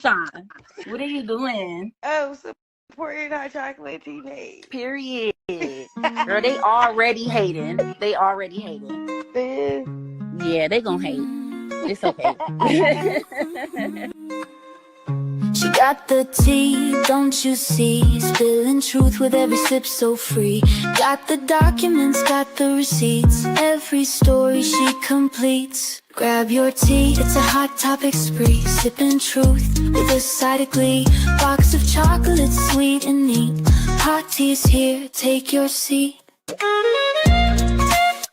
Sean, what are you doing? Oh, supporting hot chocolate tea. Period. Girl, they already hating. They already hating. Yeah, they gonna hate. It's okay. She got the tea, don't you see? Spilling truth with every sip so free. Got the documents, got the receipts. Every story she completes. Grab your tea, it's a hot topic spree. Sipping truth with a side of glee. Box of chocolates, sweet and neat. Hot tea's here, take your seat.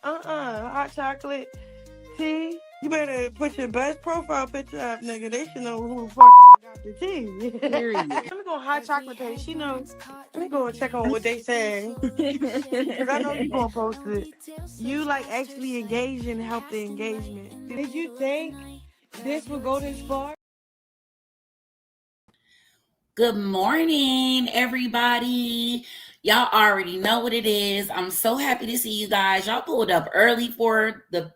Hot chocolate tea. You better put your best profile picture up, nigga. They should know who the fuck got the tea. Period. Let me go on hot chocolate page. She knows. Let me go and check on what they say. Because I know you gonna post it. You like actually engage and help the engagement. Did you think this would go this far? Good morning, everybody. Y'all already know what it is. I'm so happy to see you guys. Y'all pulled up early for the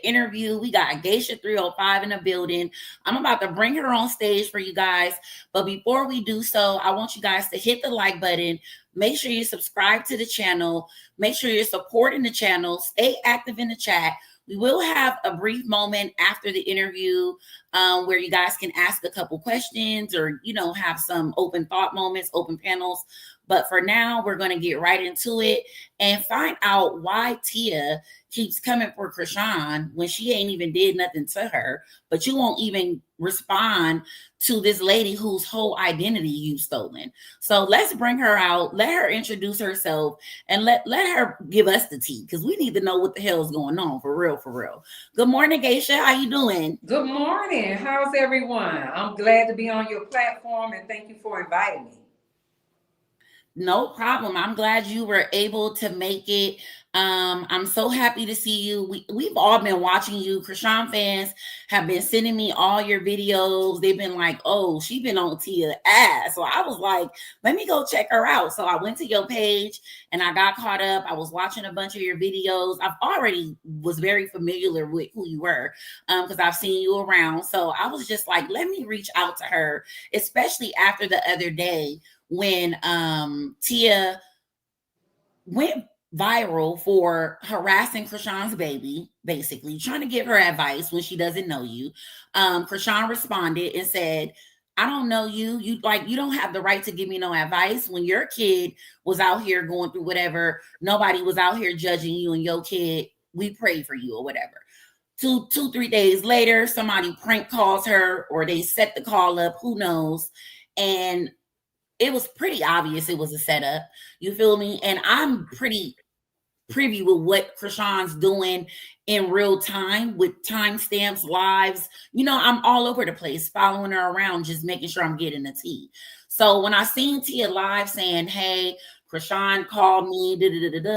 interview. We got Geisha 305 in the building. I'm about to bring her on stage for you guys. But before we do so, I want you guys to hit the like button. Make sure you subscribe to the channel. Make sure you're supporting the channel. Stay active in the chat. We will have a brief moment after the interview where you guys can ask a couple questions or, have some open thought moments, open panels. But for now, we're going to get right into it and find out why Tia keeps coming for Chrisean when she ain't even did nothing to her, but you won't even respond to this lady whose whole identity you've stolen. So let's bring her out, let her introduce herself, and let her give us the tea, because we need to know what the hell is going on, for real, for real. Good morning, Geisha. How you doing? Good morning. How's everyone? I'm glad to be on your platform, and thank you for inviting me. No problem. I'm glad you were able to make it. I'm so happy to see you. We've all been watching you. Chrisean fans have been sending me all your videos. They've been like, oh, she's been on Tia ass. So I was like, let me go check her out. So I went to your page and I got caught up. I was watching a bunch of your videos. I've already was very familiar with who you were because I've seen you around. So I was just like, let me reach out to her, especially after the other day when Tia went viral for harassing Chrisean's baby, basically trying to give her advice when she doesn't know you. Chrisean responded and said, I don't know you. You don't have the right to give me no advice. When your kid was out here going through whatever, nobody was out here judging you and your kid. We prayed for you or whatever. 3 days later, somebody prank calls her or they set the call up, who knows? And it was pretty obvious it was a setup. You feel me? And I'm pretty privy with what Chrisean's doing in real time with timestamps, lives. I'm all over the place, following her around, just making sure I'm getting the tea. So when I seen Tia live saying, hey, Chrisean called me,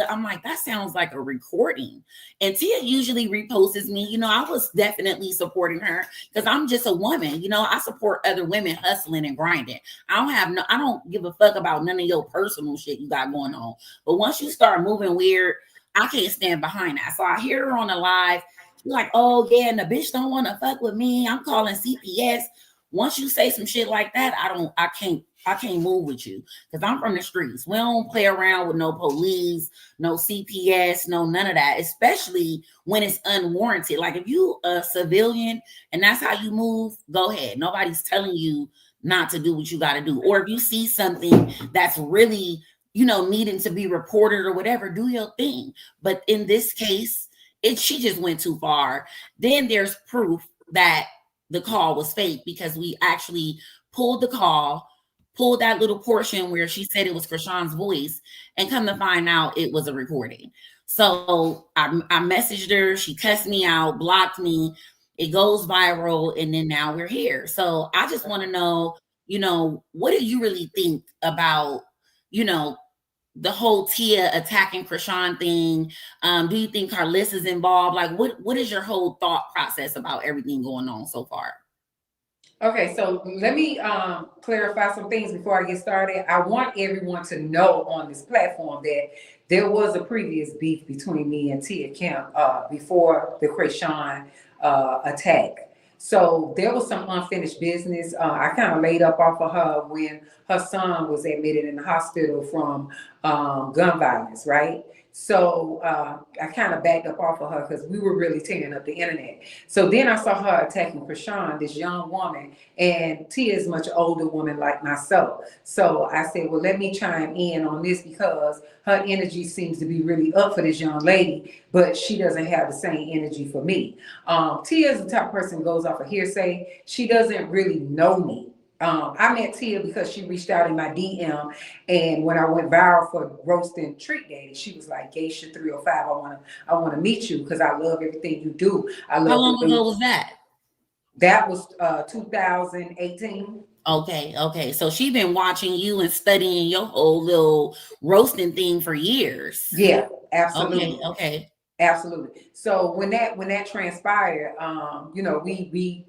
I'm like, that sounds like a recording. And Tia usually reposts me. I was definitely supporting her because I'm just a woman. I support other women hustling and grinding. I don't give a fuck about none of your personal shit you got going on. But once you start moving weird, I can't stand behind that. So I hear her on the live. She's like, oh yeah, and the bitch don't want to fuck with me. I'm calling CPS. Once you say some shit like that, I can't move with you because I'm from the streets. We don't play around with no police, no CPS, no none of that, especially when it's unwarranted. Like if you a civilian and that's how you move, go ahead. Nobody's telling you not to do what you got to do. Or if you see something that's really, needing to be reported or whatever, do your thing. But in this case, she just went too far. Then there's proof that the call was fake because we actually pulled the call, pulled that little portion where she said it was Chrisean's voice, and come to find out it was a recording. So I messaged her, she cussed me out, blocked me, it goes viral, and then now we're here. So I just want to know, what do you really think about, the whole Tia attacking Chrisean thing? Do you think Carlissa's involved? Like, what is your whole thought process about everything going on so far? Okay, so let me clarify some things before I get started. I want everyone to know on this platform that there was a previous beef between me and Tia Kemp before the Chrisean attack. So there was some unfinished business. I kind of laid up off of her when her son was admitted in the hospital from gun violence, right? So I kind of backed up off of her because we were really tearing up the internet. So then I saw her attacking Chrisean, this young woman, and Tia is a much older woman like myself. So I said, well, let me chime in on this because her energy seems to be really up for this young lady, but she doesn't have the same energy for me. Tia is the type of person who goes off of hearsay. She doesn't really know me. I met Tia because she reached out in my DM, and when I went viral for roasting Treat Daddy, she was like, Geisha 305, I wanna meet you because I love everything you do. I love How long ago was that? That was 2018. Okay. So she been watching you and studying your whole little roasting thing for years. Yeah, absolutely. Okay. Absolutely. So when that transpired, we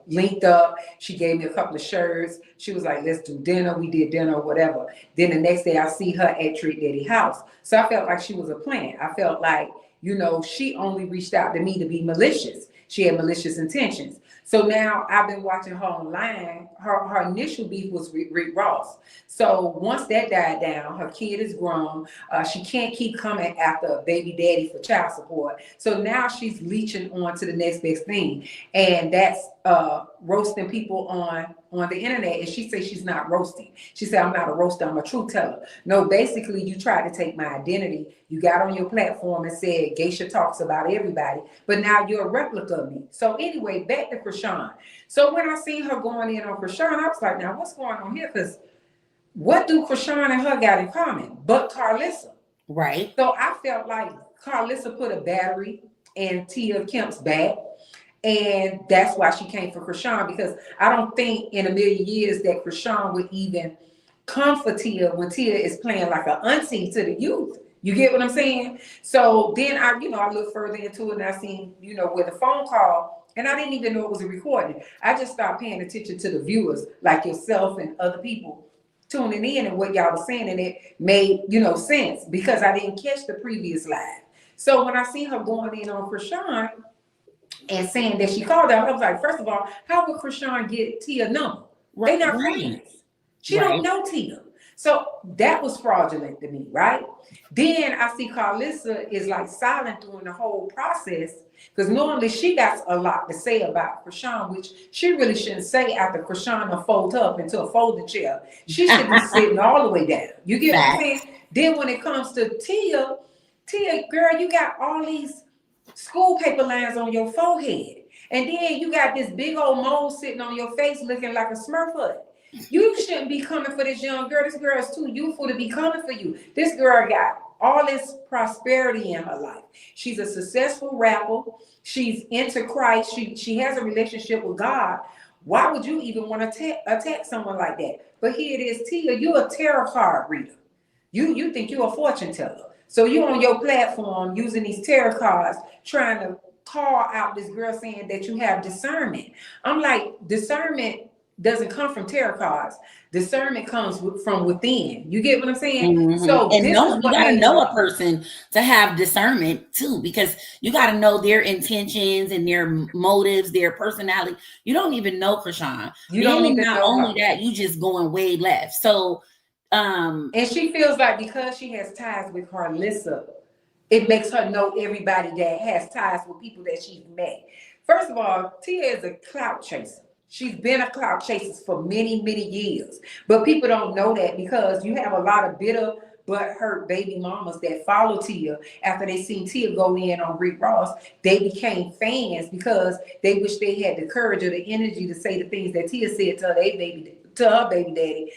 linked up. She gave me a couple of shirts. She was like, let's do dinner. We did dinner, whatever. Then the next day I see her at Treat Daddy house. So I felt like she was a plant. I felt like, she only reached out to me to be malicious. She had malicious intentions. So now I've been watching her online. Her initial beef was with Rick Ross. So once that died down, her kid is grown. She can't keep coming after a baby daddy for child support. So now she's leeching on to the next best thing. And that's roasting people on the internet. And she says she's not roasting. She said, I'm not a roaster, I'm a truth teller. No, basically you tried to take my identity. You got on your platform and said Geisha talks about everybody, but now you're a replica of me. So anyway, back to Chrisean. So when I seen her going in on Chrisean, I was like, now what's going on here? Because what do Chrisean and her got in common but Carlissa? Right. So I felt like Carlissa put a battery in Tia Kemp's back. And that's why she came for Chrisean, because I don't think in a million years that Chrisean would even come for Tia when Tia is playing like an auntie to the youth. You get what I'm saying? So then I looked further into it and I seen, with a phone call, and I didn't even know it was a recording. I just started paying attention to the viewers like yourself and other people tuning in and what y'all was saying, and it made, sense because I didn't catch the previous live. So when I see her going in on Chrisean and saying that she called out, I was like, first of all, how would Chrisean get Tia number? They not friends. She don't know Tia. So that was fraudulent to me, right? Then I see Carlissa is like silent during the whole process because normally she got a lot to say about Chrisean, which she really shouldn't say after Chrisean fold up into a folding chair. She should be sitting all the way down. You get what I'm saying? Then when it comes to Tia, girl, you got all these school paper lines on your forehead. And then you got this big old mole sitting on your face looking like a Smurf hut. You shouldn't be coming for this young girl. This girl is too youthful to be coming for you. This girl got all this prosperity in her life. She's a successful rapper. She's into Christ. She has a relationship with God. Why would you even want to attack someone like that? But here it is, Tia, you're a tarot card reader. You think you're a fortune teller. So you on your platform using these tarot cards trying to call out this girl saying that you have discernment. I'm like, discernment doesn't come from tarot cards. Discernment comes from within. You get what I'm saying? Mm-hmm. So and you got to know a person to have discernment too, because you got to know their intentions and their motives, their personality. You don't even know Chrisean. You don't even not know only her. That, you just going way left. So and she feels like because she has ties with Carlissa, it makes her know everybody that has ties with people that she's met. First of all, Tia is a clout chaser. She's been a clout chaser for many, many years. But people don't know that because you have a lot of bitter, butthurt baby mamas that follow Tia after they seen Tia go in on Rick Ross. They became fans because they wish they had the courage or the energy to say the things that Tia said to her baby daddy.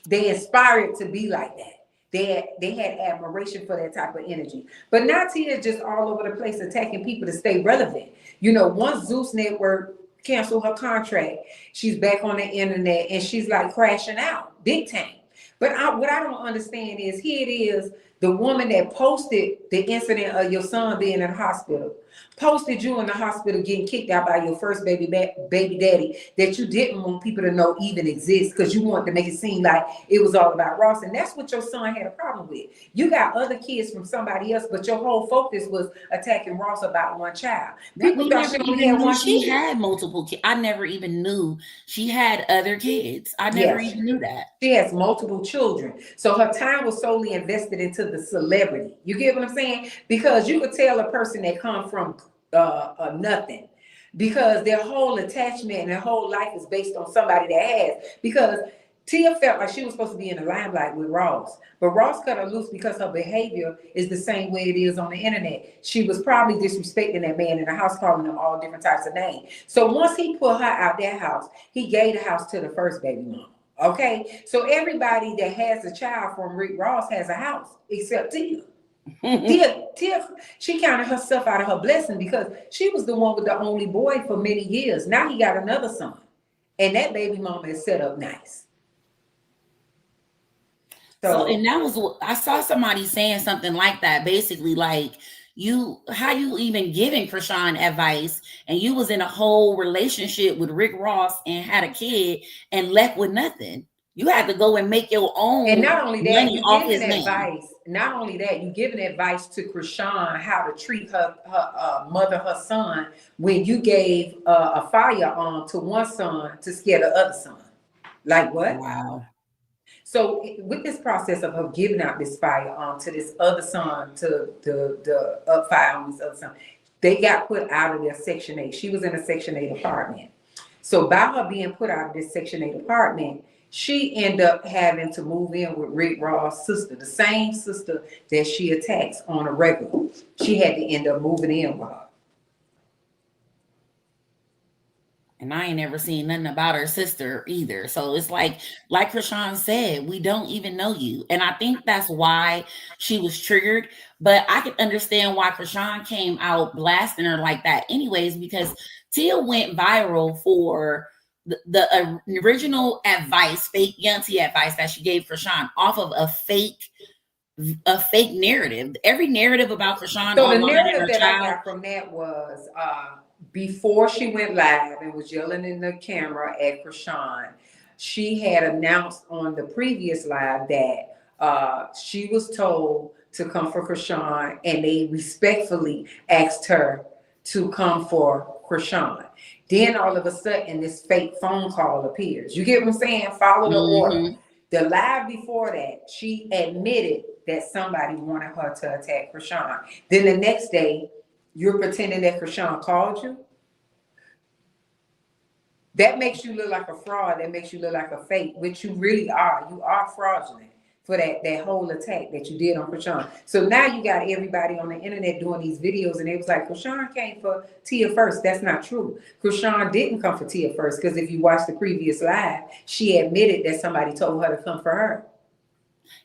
They inspired to be like that. They had admiration for that type of energy. But now Tia is just all over the place attacking people to stay relevant. Once Zeus Network canceled her contract, she's back on the internet and she's like crashing out big time. But what I don't understand is here it is, The woman that posted the incident of your son being in the hospital, posted you in the hospital getting kicked out by your first baby daddy that you didn't want people to know even exists because you wanted to make it seem like it was all about Ross. And that's what your son had a problem with. You got other kids from somebody else, but your whole focus was attacking Ross about one child. People We thought never she only even had knew one she kid. had multiple kids. I never even knew she had other kids. I never Yes. even knew that. She has multiple children. So her time was solely invested into the celebrity. You get what I'm saying? Because you could tell a person that come from nothing, because their whole attachment and their whole life is based on somebody that has. Because Tia felt like she was supposed to be in the limelight with Ross, but Ross cut her loose because her behavior is the same way it is on the internet. She was probably disrespecting that man in the house, calling him all different types of names. So once he put her out that house, he gave the house to the first baby mom. Okay, so everybody that has a child from Rick Ross has a house except Tia. Tia, she counted herself out of her blessing because she was the one with the only boy for many years. Now he got another son, and that baby mama is set up nice. So, So, and that was what I saw somebody saying something like that, basically like how you even giving Chrisean advice, and you was in a whole relationship with Rick Ross and had a kid and left with nothing. You had to go and make your and own not only that, money you off giving his name. advice. Not only that, you giving advice to Chrisean how to treat her mother, her son, when you gave a firearm to one son to scare the other son. Like what? Wow. So with this process of her giving out this firearm to this other son, to the fire on this other son, they got put out of their Section 8. She was in a Section 8 apartment. So by her being put out of this Section 8 apartment, she ended up having to move in with Rick Ross' sister, the same sister that she attacks on a regular. She had to end up moving in with her. And I ain't never seen nothing about her sister either. So it's like Chrisean said, we don't even know you. And I think that's why she was triggered. But I could understand why Chrisean came out blasting her like that anyways, because Tia went viral for the original advice, fake Yanti advice that she gave Chrisean off of a fake narrative. Every narrative about Chrisean So the online and narrative her that I child. got from that was before she went live and was yelling in the camera at Chrisean, she had announced on the previous live that she was told to come for Chrisean, and they respectfully asked her to come for Chrisean. Then all of a sudden, this fake phone call appears. You get what I'm saying? Follow the order. Mm-hmm. The live before that, she admitted that somebody wanted her to attack Chrisean. Then the next day, you're pretending that Chrisean called you. That makes you look like a fraud. That makes you look like a fake, which you really are. You are fraudulent for that whole attack that you did on Chrisean. So now you got everybody on the internet doing these videos, and it was like, Chrisean came for Tia first. That's not true. Chrisean didn't come for Tia first, because if you watch the previous live, she admitted that somebody told her to come for her.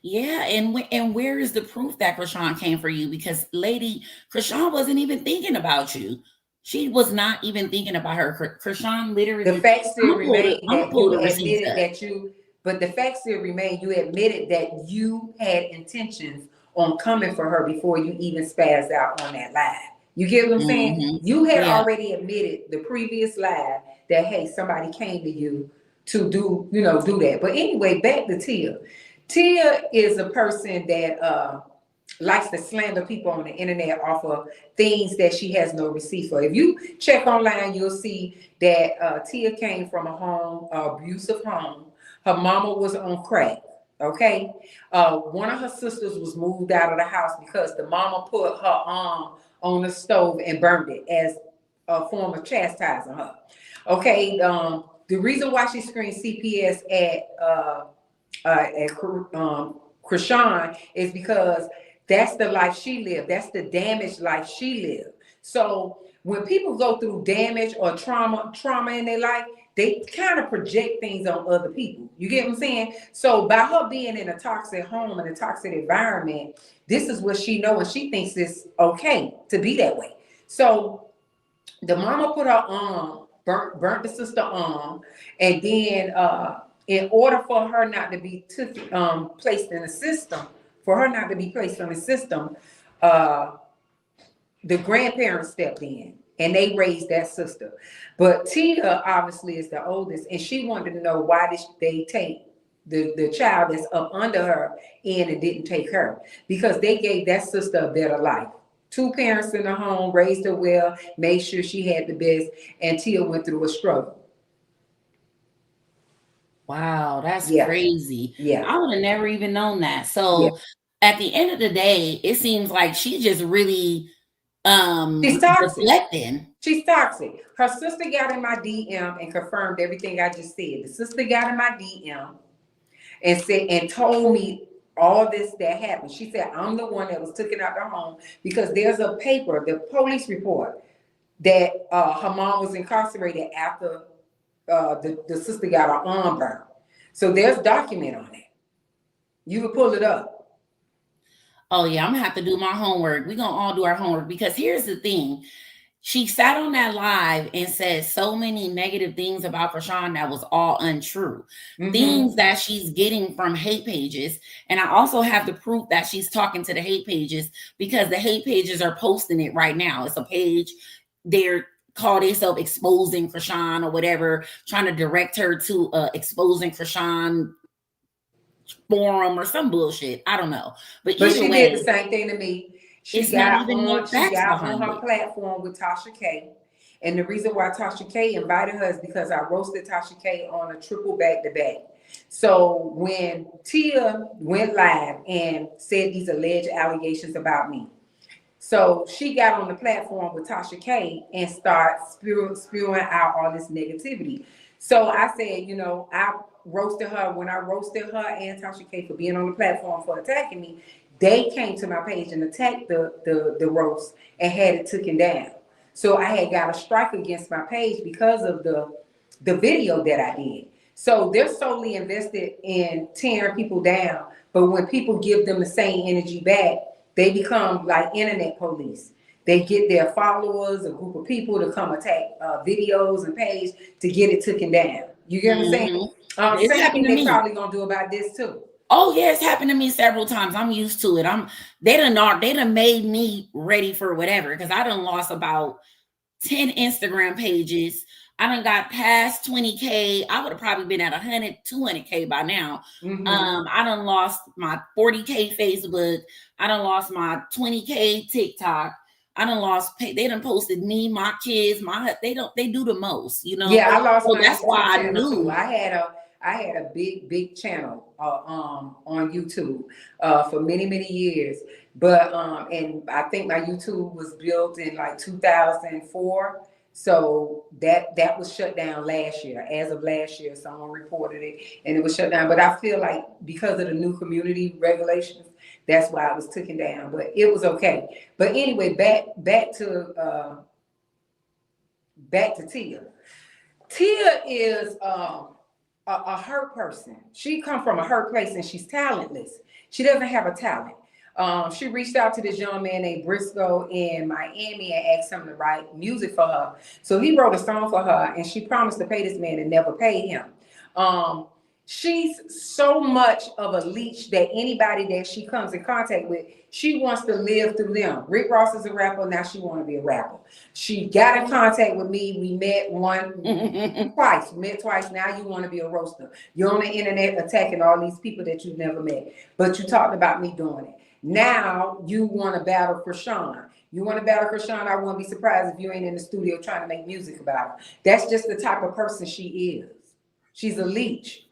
Yeah, and where is the proof that Chrisean came for you? Because lady, Chrisean wasn't even thinking about you. She was not even thinking about her. Chrisean literally. The fact still remain I'm gonna that pull you the receipts admitted up. that you, but the fact still remain you admitted that you had intentions on coming for her before you even spazzed out on that live. You get what I'm saying? Mm-hmm. You had Yeah. already admitted the previous live that, hey, somebody came to you to do that. But anyway, back to Tia. Tia is a person that likes to slander people on the internet off of things that she has no receipt for. If you check online, you'll see that Tia came from a home, abusive home. Her mama was on crack. Okay, one of her sisters was moved out of the house because the mama put her arm on the stove and burned it as a form of chastising her. Okay, the reason why she screamed CPS at Chrisean is because that's the life she lived. That's the damaged life she lived. So when people go through damage or trauma in their life, they kind of project things on other people. You get what I'm saying? So by her being in a toxic home and a toxic environment, this is what she knows, and she thinks it's okay to be that way. So the mama put her arm, burnt the sister arm, and then in order for her not to be placed in the system For her not to be placed on the system, uh, the grandparents stepped in and they raised that sister. But Tia obviously is the oldest, and she wanted to know why did they take the child that's up under her in and didn't take her, because they gave that sister a better life. Two parents in the home, raised her well, made sure she had the best, and Tia went through a struggle. Wow, that's Yeah, crazy. yeah, I would have never even known that. yeah. So at the end of the day, it seems like she just really She's toxic. deflecting. She's toxic. Her sister got in my DM and confirmed everything I just said. The sister got in my DM and said and told me all this that happened. She said, I'm the one that was taken out the home because there's a paper, the police report, that her mom was incarcerated after the sister got her arm burned. So there's document on it. You can pull it up. Oh yeah, I'm gonna have to do my homework. We're gonna all do our homework because here's the thing. She sat on that live and said so many negative things about Chrisean that was all untrue. Things that she's getting from hate pages. And I also have the proof that she's talking to the hate pages because the hate pages are posting it right now. It's a page, they're call themselves exposing Chrisean or whatever, trying to direct her to exposing Chrisean forum or some bullshit. I don't know. But But either she way, did the same thing to me. it's not even no She facts got on behind her it. platform with Tasha K. And the reason why Tasha K invited her is because I roasted Tasha K on a triple back-to-back. So when Tia went live and said these alleged allegations about me, so she got on the platform with Tasha K and started spewing out all this negativity. So I said, you know, I roasted her. When I roasted her and Tasha K for being on the platform for attacking me, they came to my page and attacked the roast and had it taken down. So I had got a strike against my page because of the video that I did. So they're solely invested in tearing people down. But when people give them the same energy back, they become like internet police. They get their followers, a group of people to come attack videos and page to get it taken down. You get what I'm saying? It's Same thing happened to they me. probably gonna do about this too. Oh yeah, it's happened to me several times. I'm used to it. They done made me ready for whatever because I done lost about 10 Instagram pages. I done got past 20K. I would have probably been at 100, 200K by now. I done lost my 40K Facebook. I done lost my 20K TikTok. I done lost. They done posted me, my kids, they do the most, you know. Yeah, I lost So my that's why YouTube I channel too. knew. I had a big channel on YouTube for many years. But and I think my YouTube was built in like 2004. So that was shut down last year. As of last year, someone reported it and it was shut down. But I feel like because of the new community regulations, that's why it was taken down. But it was okay. But anyway, back to Tia. Tia is a hurt person. She come from a hurt place and she's talentless. She doesn't have a talent. She reached out to this young man named Briscoe in Miami and asked him to write music for her. So he wrote a song for her and she promised to pay this man and never paid him. She's so much of a leech that anybody that she comes in contact with, she wants to live through them. Rick Ross is a rapper. Now she want to be a rapper. She got in contact with me. We met twice. We met twice. Now you want to be a roaster. You're on the internet attacking all these people that you've never met. But you talked about me doing it. Now you want to battle Chrisean. You want to battle Chrisean, I wouldn't be surprised if you ain't in the studio trying to make music about her. That's just the type of person she is. She's a leech.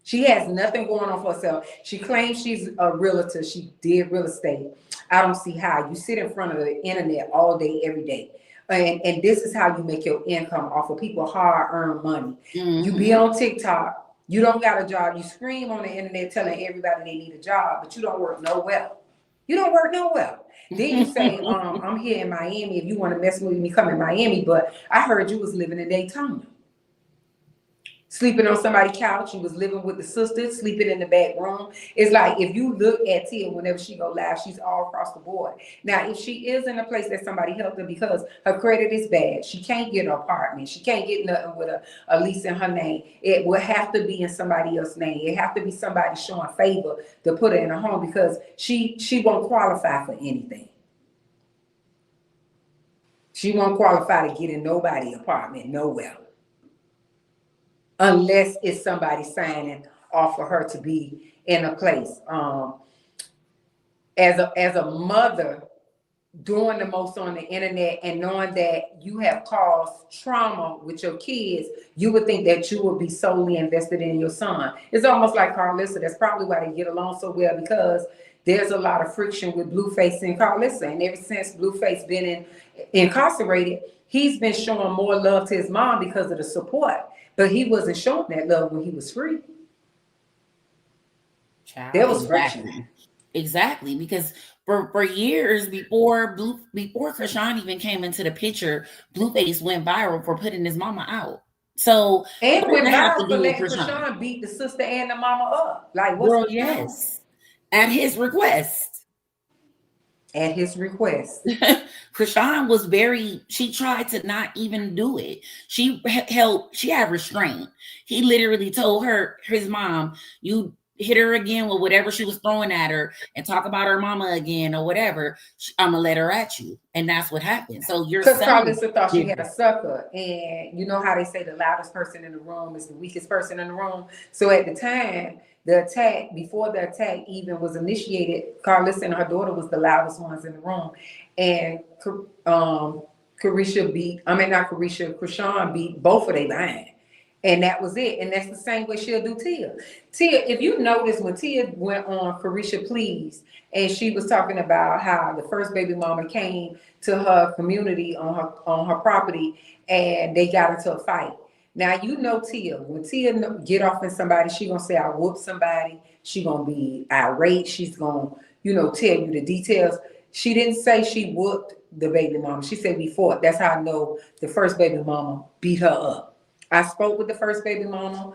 She has nothing going on for herself. She claims she's a realtor. She did real estate. I don't see how. You sit in front of the internet all day, every day. And this is how you make your income off of people hard-earned money. You be on TikTok. You don't got a job. You scream on the internet telling everybody they need a job, but you don't work nowhere. You don't work nowhere. Then you say, I'm here in Miami. If you want to mess with me, come in Miami. But I heard you was living in Daytona. sleeping on somebody's couch. You was living with the sister, sleeping in the back room. It's like if you look at Tia whenever she go live, she's all across the board. Now, if she is in a place that somebody helped her because her credit is bad, she can't get an apartment, she can't get nothing with a lease in her name. It will have to be in somebody else's name. It have to be somebody showing favor to put her in a home because she won't qualify for anything. She won't qualify to get in nobody's apartment nowhere. Unless it's somebody signing off for her to be in a place. As a mother, doing the most on the internet and knowing that you have caused trauma with your kids, you would think that you would be solely invested in your son. It's almost like Carlissa. That's probably why they get along so well, because there's a lot of friction with Blueface and Carlissa. And ever since Blueface been incarcerated, he's been showing more love to his mom because of the support. But he wasn't showing that love when he was free. Child, there was friction. Exactly, because for years before Chrisean even came into the picture, Blueface went viral for putting his mama out. So and went viral for letting Chrisean beat the sister and the mama up. Like, what's girl, yes, at his request. At his request. Chrisean was she tried to not even do it. She had restraint. He literally told his mom, you hit her again with whatever she was throwing at her and talk about her mama again or whatever, I'm gonna let her at you. And that's what happened. So your son, because Carlissa thought she had a sucker. And you know how they say the loudest person in the room is the weakest person in the room. So at the time, before the attack even was initiated, Carlissa and her daughter was the loudest ones in the room. And Chrisean beat both of their behind. And that was it. And that's the same way she'll do Tia. Tia, if you notice, when Tia went on Chrisean Please, and she was talking about how the first baby mama came to her community on her property and they got into a fight. Now, you know Tia. When Tia get off on somebody, she going to say, I whooped somebody. She going to be irate. She's going to, tell you the details. She didn't say she whooped the baby mama. She said we fought. That's how I know the first baby mama beat her up. I spoke with the first baby mama.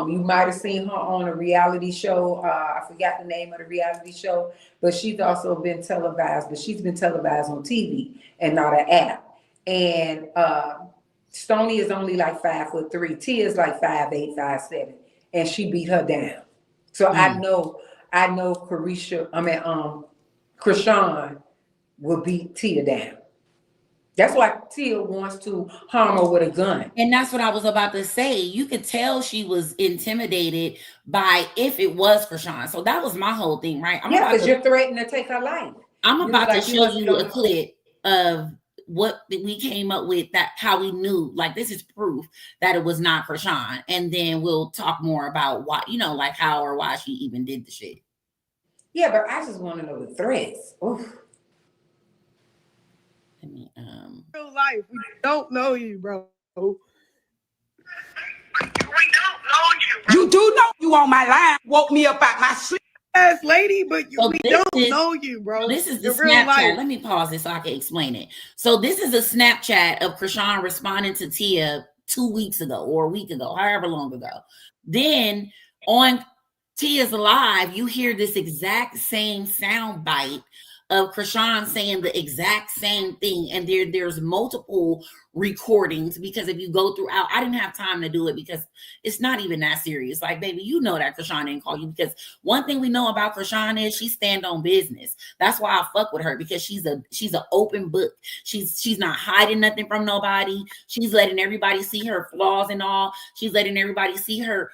You might have seen her on a reality show. I forgot the name of the reality show, but she's also been televised. But she's been televised on TV and not an app. And Stoney is only like 5'3". Tia is like 5'8", 5'7", and she beat her down. So I know Chrisean will beat Tia down. That's why Tia wants to harm her with a gun. And that's what I was about to say. You could tell she was intimidated by if it was Chrisean. So that was my whole thing, right? Because you're threatening to take her life. I'm about to show you a clip of what we came up with, that how we knew, like, this is proof that it was not Chrisean. And then we'll talk more about why, like how or why she even did the shit. Yeah, but I just want to know the threats. Oof. Real life, we don't know you, bro. We don't know you, bro. You do know you on my line. Woke me up out my sleep, ass lady, but we don't know you, bro. This is the Snapchat. Let me pause this so I can explain it. So this is a Snapchat of Chrisean responding to Tia 2 weeks ago or a week ago, however long ago. Then on Tia's Live, you hear this exact same sound bite of Chrisean saying the exact same thing. And there's multiple recordings, because if you go throughout, I didn't have time to do it because it's not even that serious. Like, baby, you know that Chrisean didn't call you, because one thing we know about Chrisean is she stand on business. That's why I fuck with her, because she's an open book. She's not hiding nothing from nobody. She's letting everybody see her flaws and all. She's letting everybody see her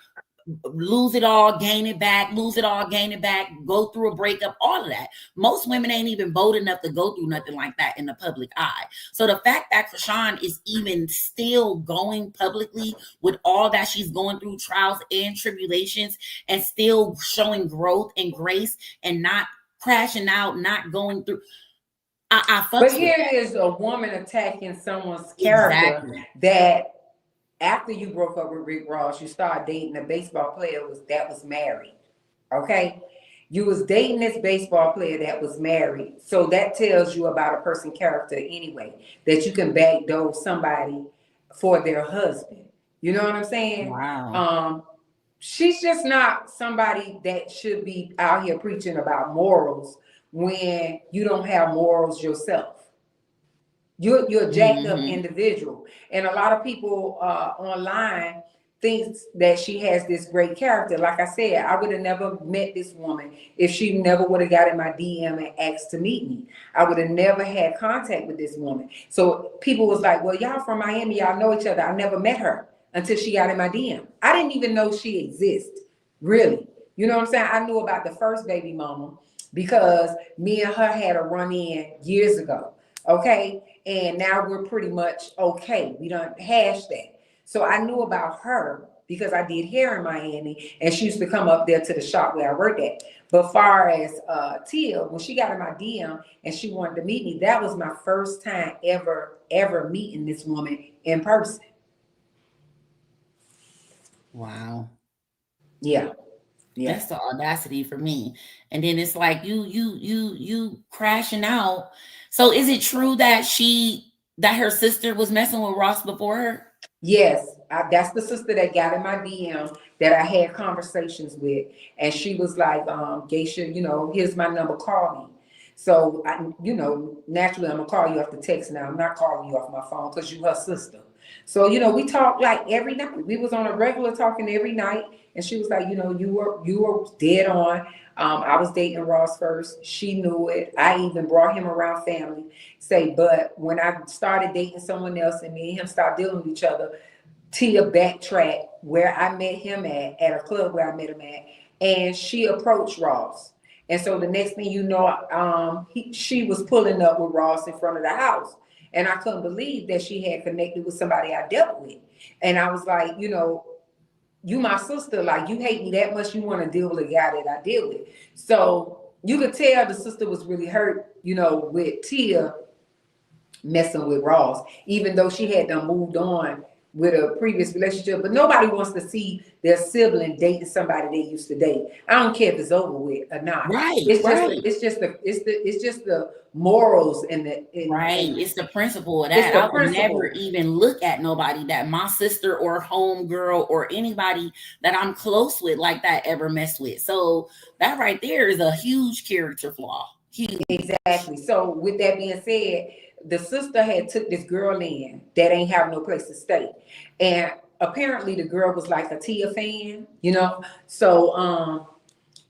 lose it all, gain it back, lose it all, gain it back, go through a breakup, all of that. Most women ain't even bold enough to go through nothing like that in the public eye. So the fact that Chrisean is even still going publicly with all that she's going through, trials and tribulations, and still showing growth and grace and not crashing out, not going through. But here is a woman attacking someone's character that after you broke up with Rick Ross, you started dating a baseball player that was married. Okay? You was dating this baseball player that was married. So that tells you about a person's character anyway, that you can backdoor somebody for their husband. You know what I'm saying? Wow. She's just not somebody that should be out here preaching about morals when you don't have morals yourself. You're a jacked up Mm-hmm. individual, and a lot of people online thinks that she has this great character. Like I said, I would have never met this woman if she never would have got in my DM and asked to meet me. I would have never had contact with this woman. So people was like, "Well, y'all from Miami, y'all know each other." I never met her until she got in my DM. I didn't even know she exists, really. You know what I'm saying? I knew about the first baby mama because me and her had a run in years ago. Okay. And now we're pretty much okay. We don't hash that. So I knew about her because I did hair in Miami and she used to come up there to the shop where I worked at. But far as Tia, when she got in my DM and she wanted to meet me, that was my first time ever meeting this woman in person. Wow. Yeah. Yeah. That's the audacity for me. And then it's like you crashing out. So is it true that that her sister was messing with Ross before her? Yes, that's the sister that got in my DM that I had conversations with, and she was like, Geisha, here's my number, call me. So naturally, I'm gonna call you off the text now. I'm not calling you off my phone because you her sister. So we talked like every night. We was on a regular talking every night, and she was like, you were dead on. I was dating Ross first. She knew it. I even brought him around family. But when I started dating someone else and me and him started dealing with each other, Tia backtracked where I met him at a club where I met him at, and she approached Ross. And so the next thing you know, she was pulling up with Ross in front of the house. And I couldn't believe that she had connected with somebody I dealt with. And I was like, you my sister, like you hate me that much, you want to deal with a guy that I deal with. So you could tell the sister was really hurt, with Tia messing with Ross, even though she had done moved on with a previous relationship. But nobody wants to see their sibling dating somebody they used to date. I don't care if it's over with or not. Right, It's just right. the morals and Right. It's the principle of it's that. the I would never principle. even look at nobody that my sister or home girl or anybody that I'm close with like that ever mess with. So that right there is a huge character flaw. Huge. Exactly. So with that being said, the sister had took this girl in that ain't have no place to stay. And apparently the girl was like a Tia fan. So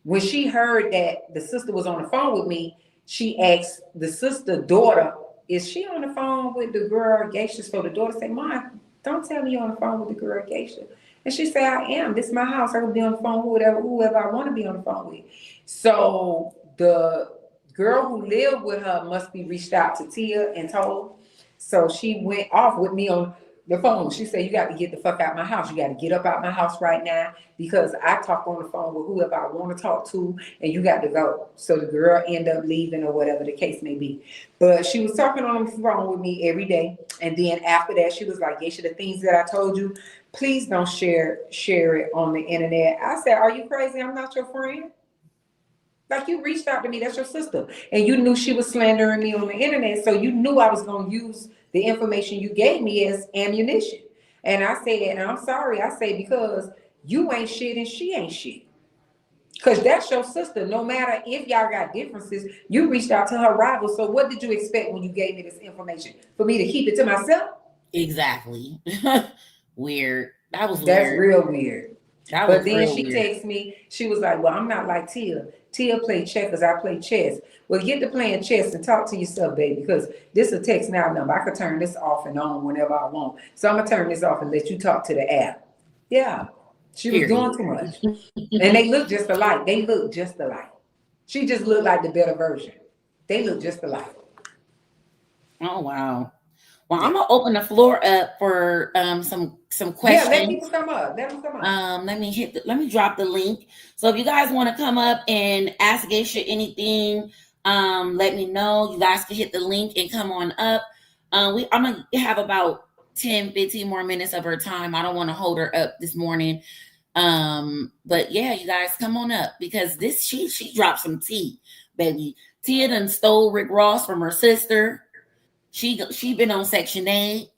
when she heard that the sister was on the phone with me, she asked the sister daughter, is she on the phone with the girl Geisha? So the daughter said, Mom, don't tell me you're on the phone with the girl Geisha. And she said, I am. This is my house. I can be on the phone with whoever I want to be on the phone with. So the girl who lived with her must be reached out to Tia and told. So she went off with me on the phone. She said, you got to get the fuck out my house. You got to get up out my house right now because I talk on the phone with whoever I want to talk to and you got to go. So the girl ended up leaving or whatever the case may be. But she was talking on the phone with me every day. And then after that, she was like, Geisha, the things that I told you, please don't share it on the internet. I said, are you crazy? I'm not your friend. Like you reached out to me, that's your sister. And you knew she was slandering me on the internet. So you knew I was going to use the information you gave me as ammunition. And I said, and I'm sorry, I say, because you ain't shit and she ain't shit. Because that's your sister. No matter if y'all got differences, you reached out to her rival. So what did you expect when you gave me this information? For me to keep it to myself? Exactly. Weird. That was That's weird. real weird. That But was then real she weird. texted me. She was like, well, I'm not like Tia. Tia play checkers. I play chess. Well, get to playing chess and talk to yourself, baby, because this is a text now number. I could turn this off and on whenever I want. So I'm going to turn this off and let you talk to the app. Yeah. She was Period. doing too much. And they look just alike. They look just alike. She just looked like the better version. They look just alike. Oh wow. Well, I'm Yeah. gonna open the floor up for some Yeah, let questions. people come up. Let them come up. Let me drop the link. So if you guys want to come up and ask Geisha anything, let me know. You guys can hit the link and come on up. I'm gonna have about 10-15 more minutes of her time. I don't want to hold her up this morning. But yeah, you guys come on up because she dropped some tea, baby. Tia done stole Rick Ross from her sister. She been on Section 8.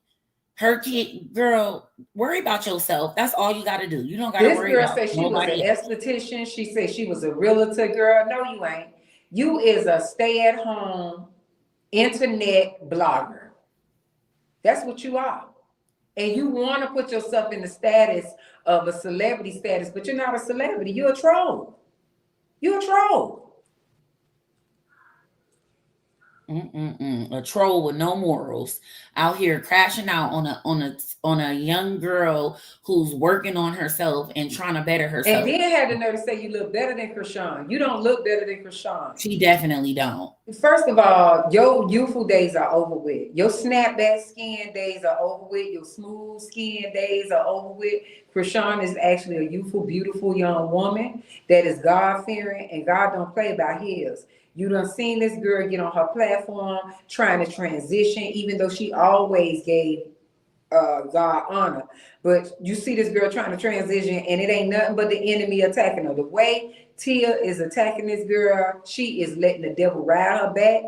her kid, girl, worry about yourself. That's all you got to do. You don't got to This worry girl about said she was an nobody else. esthetician. She said she was a realtor, girl. No, you ain't. You is a stay-at-home internet blogger. That's what you are. And you want to put yourself in the status of a celebrity status, but you're not a celebrity. You're a troll. You're a troll. A troll with no morals out here crashing out on a young girl who's working on herself and trying to better And herself. then had the nerve to say you look better than Chrisean. You don't look better than Chrisean. She definitely don't. First of all, your youthful days are over with. Your snapback skin days are over with. Your smooth skin days are over with. Chrisean is actually a youthful, beautiful young woman that is God-fearing, and God don't play by his. You done seen this girl get on her platform trying to transition, even though she always gave God honor. But you see this girl trying to transition, and it ain't nothing but the enemy attacking her. The way Tia is attacking this girl, she is letting the devil ride her back,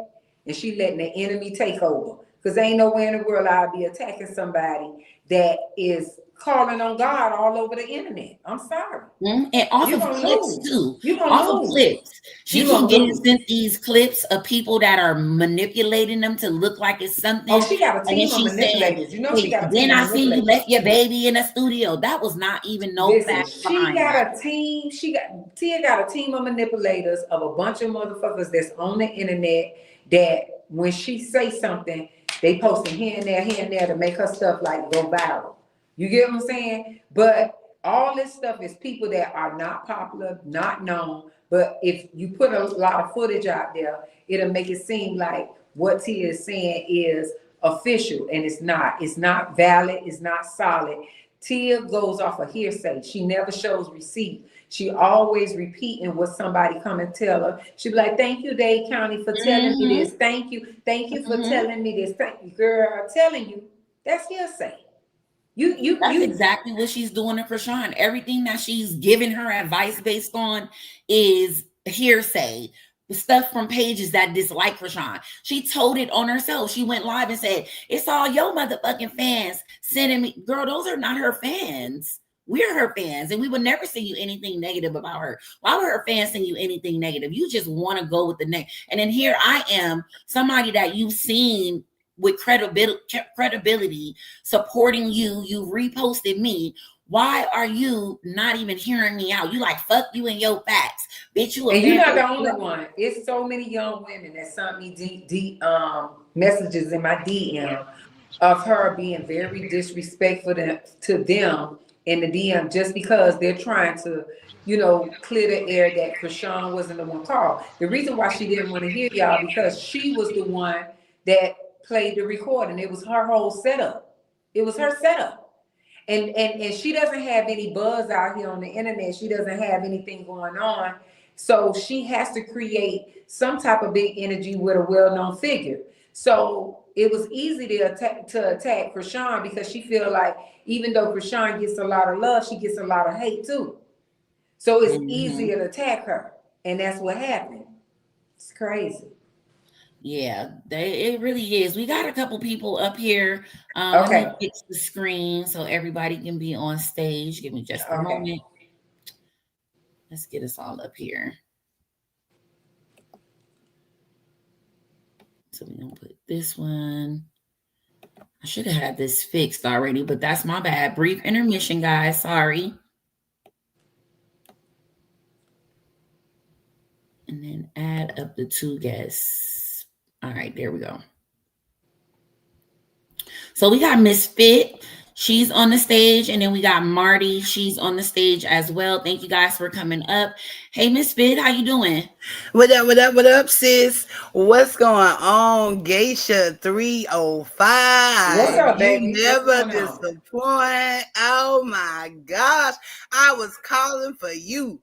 and she letting the enemy take over. Because ain't nowhere in the world I'll be attacking somebody that is calling on God all over the internet. I'm sorry. And off You of gonna clips lose. too. You gonna Off of lose. clips. She You keep gonna getting lose. sent these clips of people that are manipulating them to look like it's something. Oh, she got a And then team of she's saying, manipulators. You know she hey, got a then team of I seen you manipulators. left your baby in a studio. That was not even no Listen, fact she behind that. got a team. Tia got a team of manipulators of a bunch of motherfuckers that's on the internet that when she say something, they posting here and there to make her stuff like go viral. You get what I'm saying? But all this stuff is people that are not popular, not known. But if you put a lot of footage out there, it'll make it seem like what Tia is saying is official, and it's not. It's not valid. It's not solid. Tia goes off of hearsay. She never shows receipt. She always repeating what somebody come and tell her. She be like, "Thank you, Dade County, for telling me this. Thank you for telling me this. Thank you, girl. I'm telling you, that's hearsay. That's You. exactly what she's doing to Chrisean. Everything that she's giving her advice based on is hearsay. The stuff from pages that dislike Chrisean. She told it on herself. She went live and said, "It's all your motherfucking fans sending me." Girl, those are not her fans. We're her fans, and we would never send you anything negative about her. Why would her fans send you anything negative? You just want to go with the next. And then here I am, somebody that you've seen with credibility supporting you. You reposted me. Why are you not even hearing me out? You like, fuck you and your facts, bitch. You a And you're not fan. the only one. It's so many young women that sent me deep messages in my DM of her being very disrespectful to them in the DM just because they're trying to, clear the air that Chrisean wasn't the one called. The reason why she didn't want to hear y'all because she was the one that played the recording. It was her whole setup. It was her setup. And she doesn't have any buzz out here on the internet. She doesn't have anything going on. So she has to create some type of big energy with a well-known figure. So it was easy to attack Chrisean because she feel like even though Chrisean gets a lot of love, she gets a lot of hate too. So it's easier to attack her. And that's what happened. It's crazy. Yeah, it really is. We got a couple people up here. Let me fix the screen so everybody can be on stage. Give me just a moment. Let's get us all up here. So we're gonna put this one. I should have had this fixed already, but that's my bad. Brief intermission, guys. Sorry. And then add up the two guests. All right, there we go. So we got Miss Fit. She's on the stage. And then we got Marty. She's on the stage as well. Thank you guys for coming up. Hey, Miss Fit, how you doing? What up, sis? What's going on? Geisha 305. What's up, baby? You never disappoint. Oh my gosh. I was calling for you.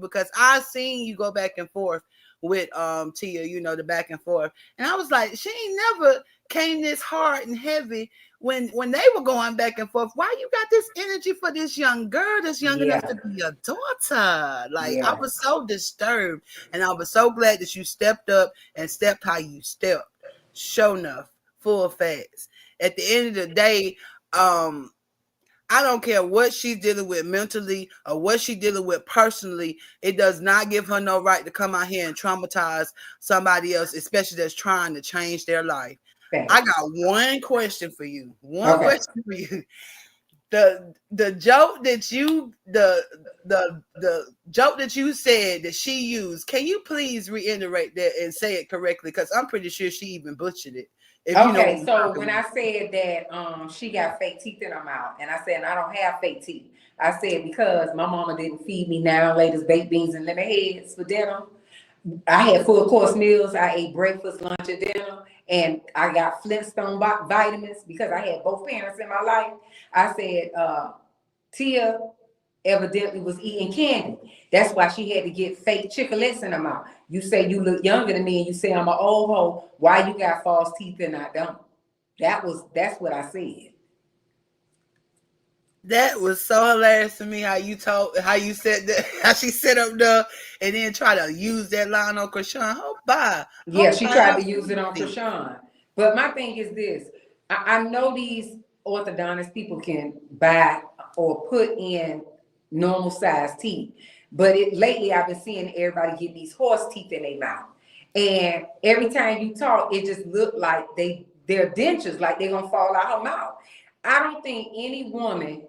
Because I seen you go back and forth with Tia, the back and forth. And I was like, she ain't never came this hard and heavy when they were going back and forth. Why you got this energy for this young girl that's young enough to be your daughter? I was so disturbed, and I was so glad that you stepped up and stepped how you stepped. Show enough, full facts. at the end of the day, I don't care what she's dealing with mentally or what she's dealing with personally. It does not give her no right to come out here and traumatize somebody else, especially that's trying to change their life. Thanks. I got one question for you. Okay. Question for you. The joke that you the joke that you said that she used, can you please reiterate that and say it correctly? Because I'm pretty sure she even butchered it. Okay, so when I said that she got fake teeth in her mouth, and I said I don't have fake teeth, I said because my mama didn't feed me now latest baked beans and lemon heads for dinner. I had full course meals. I ate breakfast, lunch, and dinner, and I got Flintstone vitamins because I had both parents in my life. I said Tia evidently was eating candy. That's why she had to get fake chiclets in her mouth. You say you look younger than me, and you say I'm an old hoe. Why you got false teeth and I don't? That's what I said. That was so hilarious to me how you said that, how she set up the and then try to use that line on Chrisean. Yeah, she tried to use it on Chrisean. But my thing is this: I know these orthodontist people can buy or put in normal size teeth, but lately I've been seeing everybody get these horse teeth in their mouth, and every time you talk, it just looked like they're dentures, like they're gonna fall out her mouth. I don't think any woman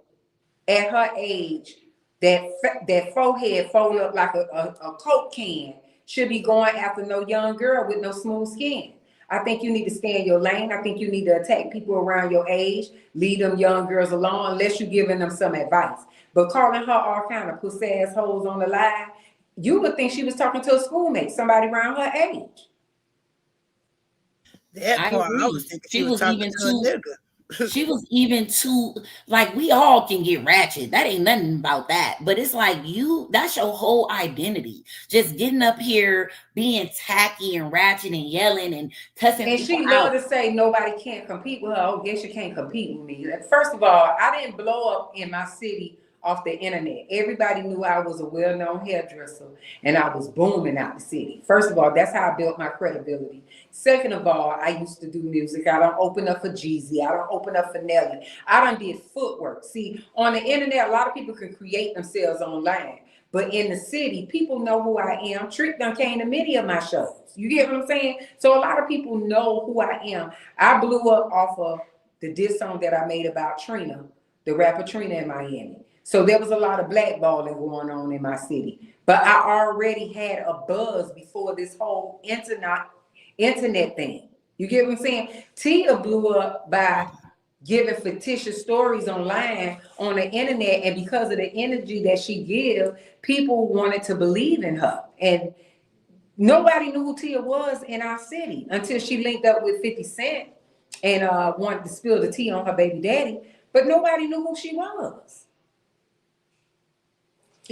at her age that forehead fold up like a Coke can should be going after no young girl with no smooth skin. I think you need to stay in your lane. I think you need to attack people around your age, leave them young girls alone unless you're giving them some advice. But calling her all kind of pussy ass hoes on the line, you would think she was talking to a schoolmate, somebody around her age. That part, I was thinking she was talking to a nigga. She was even too, like, we all can get ratchet. That ain't nothing about that. But it's like that's your whole identity. Just getting up here, being tacky and ratchet and yelling and cussing and people she out. loved to say nobody can't compete with her. Oh, Geisha can't compete with me. First of all, I didn't blow up in my city off the internet. Everybody knew I was a well-known hairdresser and I was booming out the city. First of all, that's how I built my credibility. Second of all, I used to do music. I don't open up for Jeezy. I don't open up for Nelly. I done did footwork. See, on the internet, a lot of people can create themselves online. But in the city, people know who I am. Trick done came to many of my shows. You get what I'm saying? So a lot of people know who I am. I blew up off of the diss song that I made about Trina, the rapper Trina in Miami. So there was a lot of blackballing going on in my city. But I already had a buzz before this whole internet thing. You get what I'm saying? Tia blew up by giving fictitious stories online on the internet, and because of the energy that she gives, people wanted to believe in her. And nobody knew who Tia was in our city until she linked up with 50 Cent and wanted to spill the tea on her baby daddy. But nobody knew who she was.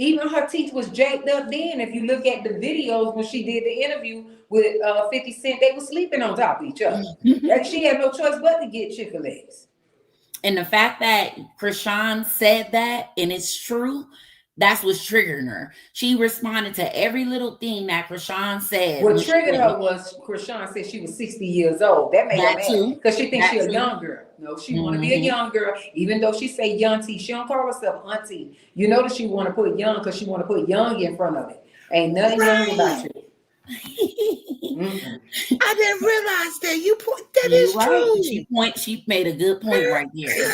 Even her teeth was jacked up then. If you look at the videos when she did the interview with 50 Cent, they were sleeping on top of each other. She had no choice but to get Chick-fil-A's. And the fact that Chrisean said that, and it's true, that's what's triggering her. She responded to every little thing that Chrisean said. What triggered her was Chrisean said she was 60 years old. That made her mad because she thinks she's a young girl. No, she want to be a young girl, even though she say young T. She don't call herself auntie. You know that she want to put young because she want to put young in front of it. Ain't nothing young about you. I didn't realize that you put that is true. She made a good point right there.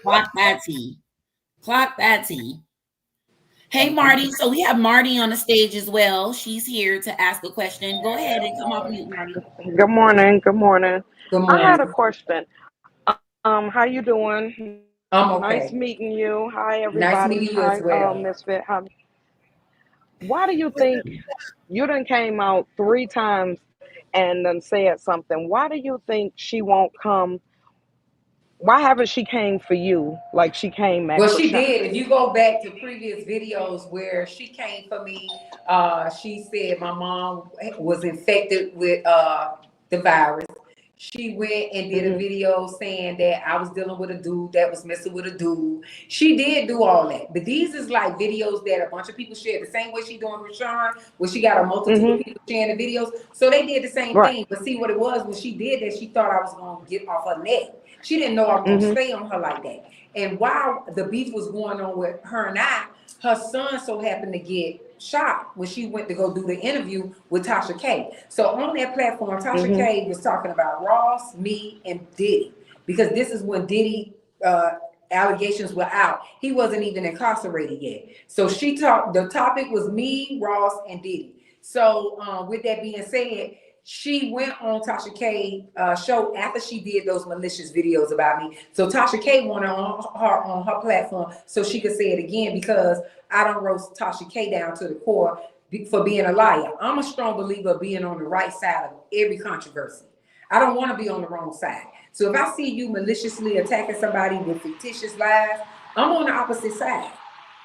Clock that tea. Clock that tea. Hey, Marty. So we have Marty on the stage as well. She's here to ask a question. Go ahead and come off mute, Marty. Good morning. Good morning. Good morning. I had a question. How you doing? I'm okay. Nice meeting you. Hi, everybody. Nice meeting you as well. Misfit. Why do you think you done came out 3 times and then said something? Why do you think she won't come? Why haven't she came for you like she came at Well, she Chrisean? did. If you go back to previous videos where she came for me, she said my mom was infected with the virus. She went and did a video saying that I was dealing with a dude that was messing with a dude. She did do all that. But these is like videos that a bunch of people share. The same way she doing with Sean, where she got a multitude of people sharing the videos. So they did the same Right. thing. But see what it was when she did that, she thought I was going to get off her neck. She didn't know I was going to stay on her like that. And while the beef was going on with her and I, her son so happened to get shot when she went to go do the interview with Tasha K. So on that platform, Tasha K was talking about Ross, me, and Diddy, because this is when Diddy allegations were out. He wasn't even incarcerated yet. So she talked, the topic was me, Ross, and Diddy. So with that being said, she went on Tasha K show after she did those malicious videos about me. So Tasha K wanted on her platform so she could say it again, because I don't roast Tasha K down to the core for being a liar. I'm a strong believer of being on the right side of every controversy. I don't want to be on the wrong side. So if I see you maliciously attacking somebody with fictitious lies, I'm on the opposite side.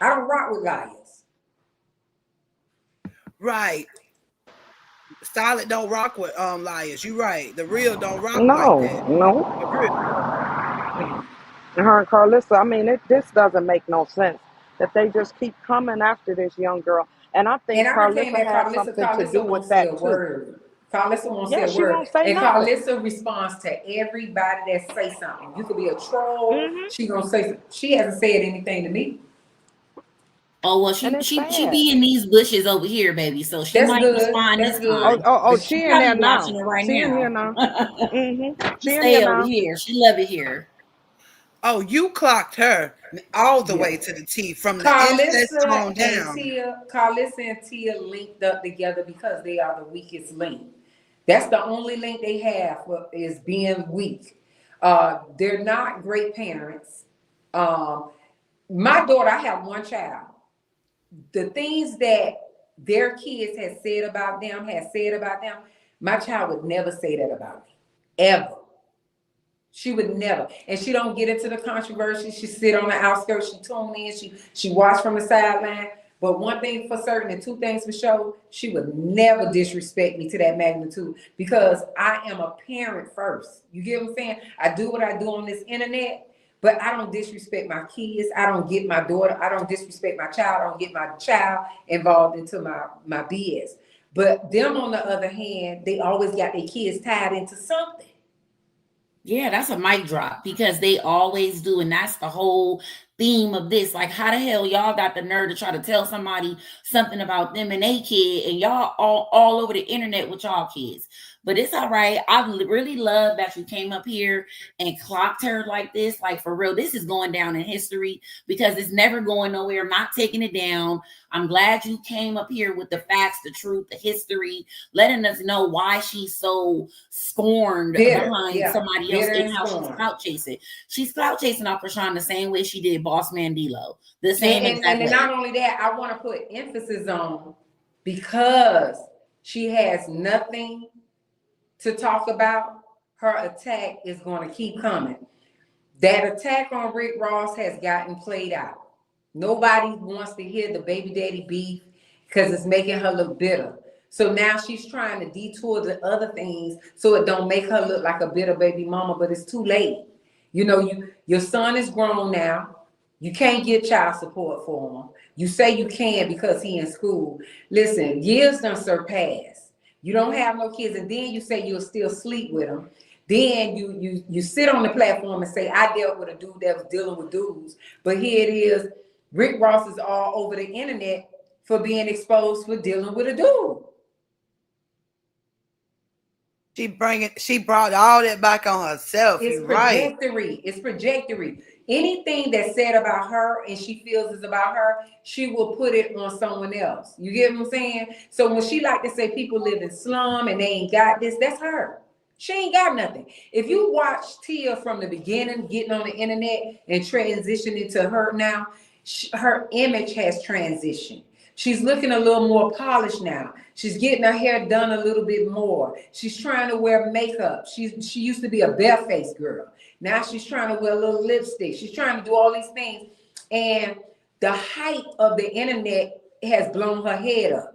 I don't rock with liars. Right. Solid don't rock with liars. You right. The real don't rock No, like that. no. Her and Carlissa, I mean, this doesn't make no sense that they just keep coming after this young girl. And I think And I became Carlissa that has something to do Carlissa with won't say that a too. word. Carlissa won't say Yeah, a she word. won't say And nothing. Carlissa responds to everybody that say something. You could be a troll. She gonna say something. She hasn't said anything to me. Oh well, And she it's she she sad. be in these bushes over here, baby. So she That's might good. respond That's this good. time. Oh, But She she in there probably now. watching it right She in here now. now. She She in here stay over now. here. She love it here. Oh, you clocked her all the yeah. way to the T from the incest on down. Carlissa and Tia linked up together because they are the weakest link. That's the only link they have is being weak. They're not great parents. My daughter, I have one child. The things that their kids has said about them, my child would never say that about me, ever. She would never, and she don't get into the controversy. She sit on the outskirts. She tune in. She watch from the sideline. But one thing for certain, and two things for sure, she would never disrespect me to that magnitude, because I am a parent first. You get what I'm saying? I do what I do on this internet, but I don't disrespect my kids. I don't get my daughter. I don't disrespect my child. I don't get my child involved into my BS. But them, on the other hand, they always got their kids tied into something. Yeah, that's a mic drop because they always do. And that's the whole theme of this. Like, how the hell y'all got the nerve to try to tell somebody something about them and they kid, and y'all all over the internet with y'all kids? But it's all right. I really love that you came up here and clocked her like this. Like, for real, this is going down in history because it's never going nowhere. I'm not taking it down. I'm glad you came up here with the facts, the truth, the history, letting us know why she's so scorned behind somebody else and how she's clout chasing. She's clout chasing off Chrisean the same way she did Boss Man D-Lo. The same exact way. Not only that, I want to put emphasis on, because she has nothing to talk about, her attack is going to keep coming. That attack on Rick Ross has gotten played out. Nobody wants to hear the baby daddy beef because it's making her look bitter. So now she's trying to detour the other things so it don't make her look like a bitter baby mama, but it's too late. You know, your son is grown now. You can't get child support for him. You say you can because he in school. Listen, years done surpassed. You don't have no kids, and then you say you'll still sleep with them. Then you sit on the platform and say, I dealt with a dude that was dealing with dudes. But here it is, Rick Ross is all over the internet for being exposed for dealing with a dude. She brought all that back on herself. It's trajectory. Right. It's trajectory. Anything that's said about her and she feels is about her, she will put it on someone else. You get what I'm saying? So when she like to say people live in slum and they ain't got this, that's her. She ain't got nothing. If you watch Tia from the beginning, getting on the internet and transitioning to her now, her image has transitioned. She's looking a little more polished now. She's getting her hair done a little bit more. She's trying to wear makeup. She used to be a barefaced girl. Now she's trying to wear a little lipstick. She's trying to do all these things. And the height of the internet has blown her head up.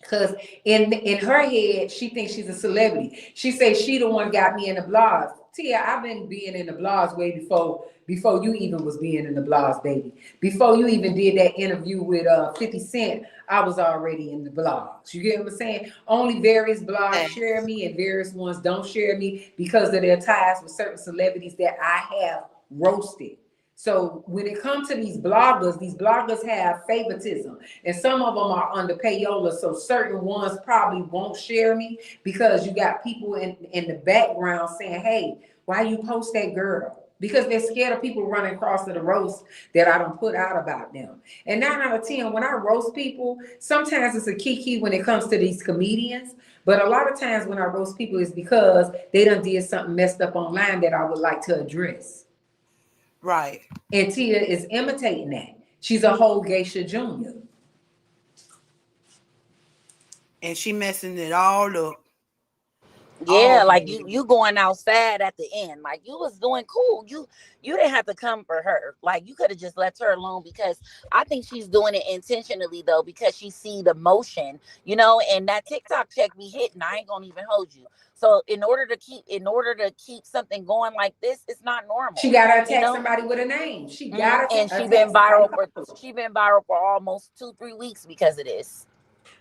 Because in her head, she thinks she's a celebrity. She says she the one got me in the blogs. Tia, I've been being in the blogs way before you even was being in the blogs, baby. Before you even did that interview with 50 Cent, I was already in the blogs. You get what I'm saying? Only various blogs share me and various ones don't share me because of their ties with certain celebrities that I have roasted. So when it comes to these bloggers have favoritism, and some of them are under payola. So certain ones probably won't share me because you got people in the background saying, "Hey, why you post that girl?" Because they're scared of people running across to the roast that I don't put out about them. And 9 out of 10, when I roast people, sometimes it's a kiki when it comes to these comedians. But a lot of times when I roast people, it's because they done did something messed up online that I would like to address. Right. And Tia is imitating that. She's a whole Geisha Junior. And she messing it all up. Yeah, like you going outside at the end. Like you was doing cool. You didn't have to come for her. Like you could have just left her alone, because I think she's doing it intentionally though, because she see the motion, and that TikTok check be hitting. I ain't gonna even hold you. So in order to keep something going like this, it's not normal. She gotta attack somebody with a name. She gotta and she been viral for almost 2-3 weeks because of this.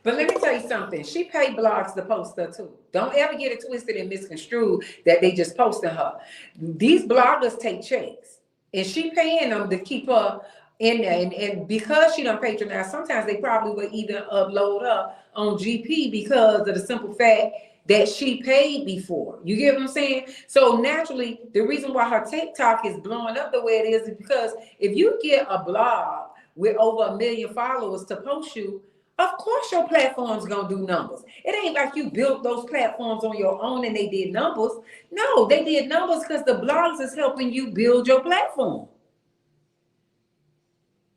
But let me tell you something. She paid blogs to post her too. Don't ever get it twisted and misconstrued that they just posting her. These bloggers take checks, and she paying them to keep her in there. And because she don't patronize, sometimes they probably would even upload her on GP because of the simple fact that she paid before. You get what I'm saying? So naturally, the reason why her TikTok is blowing up the way it is because if you get a blog with over 1 million followers to post you, of course your platform's gonna do numbers. It ain't like you built those platforms on your own and they did numbers. No, they did numbers because the blogs is helping you build your platform.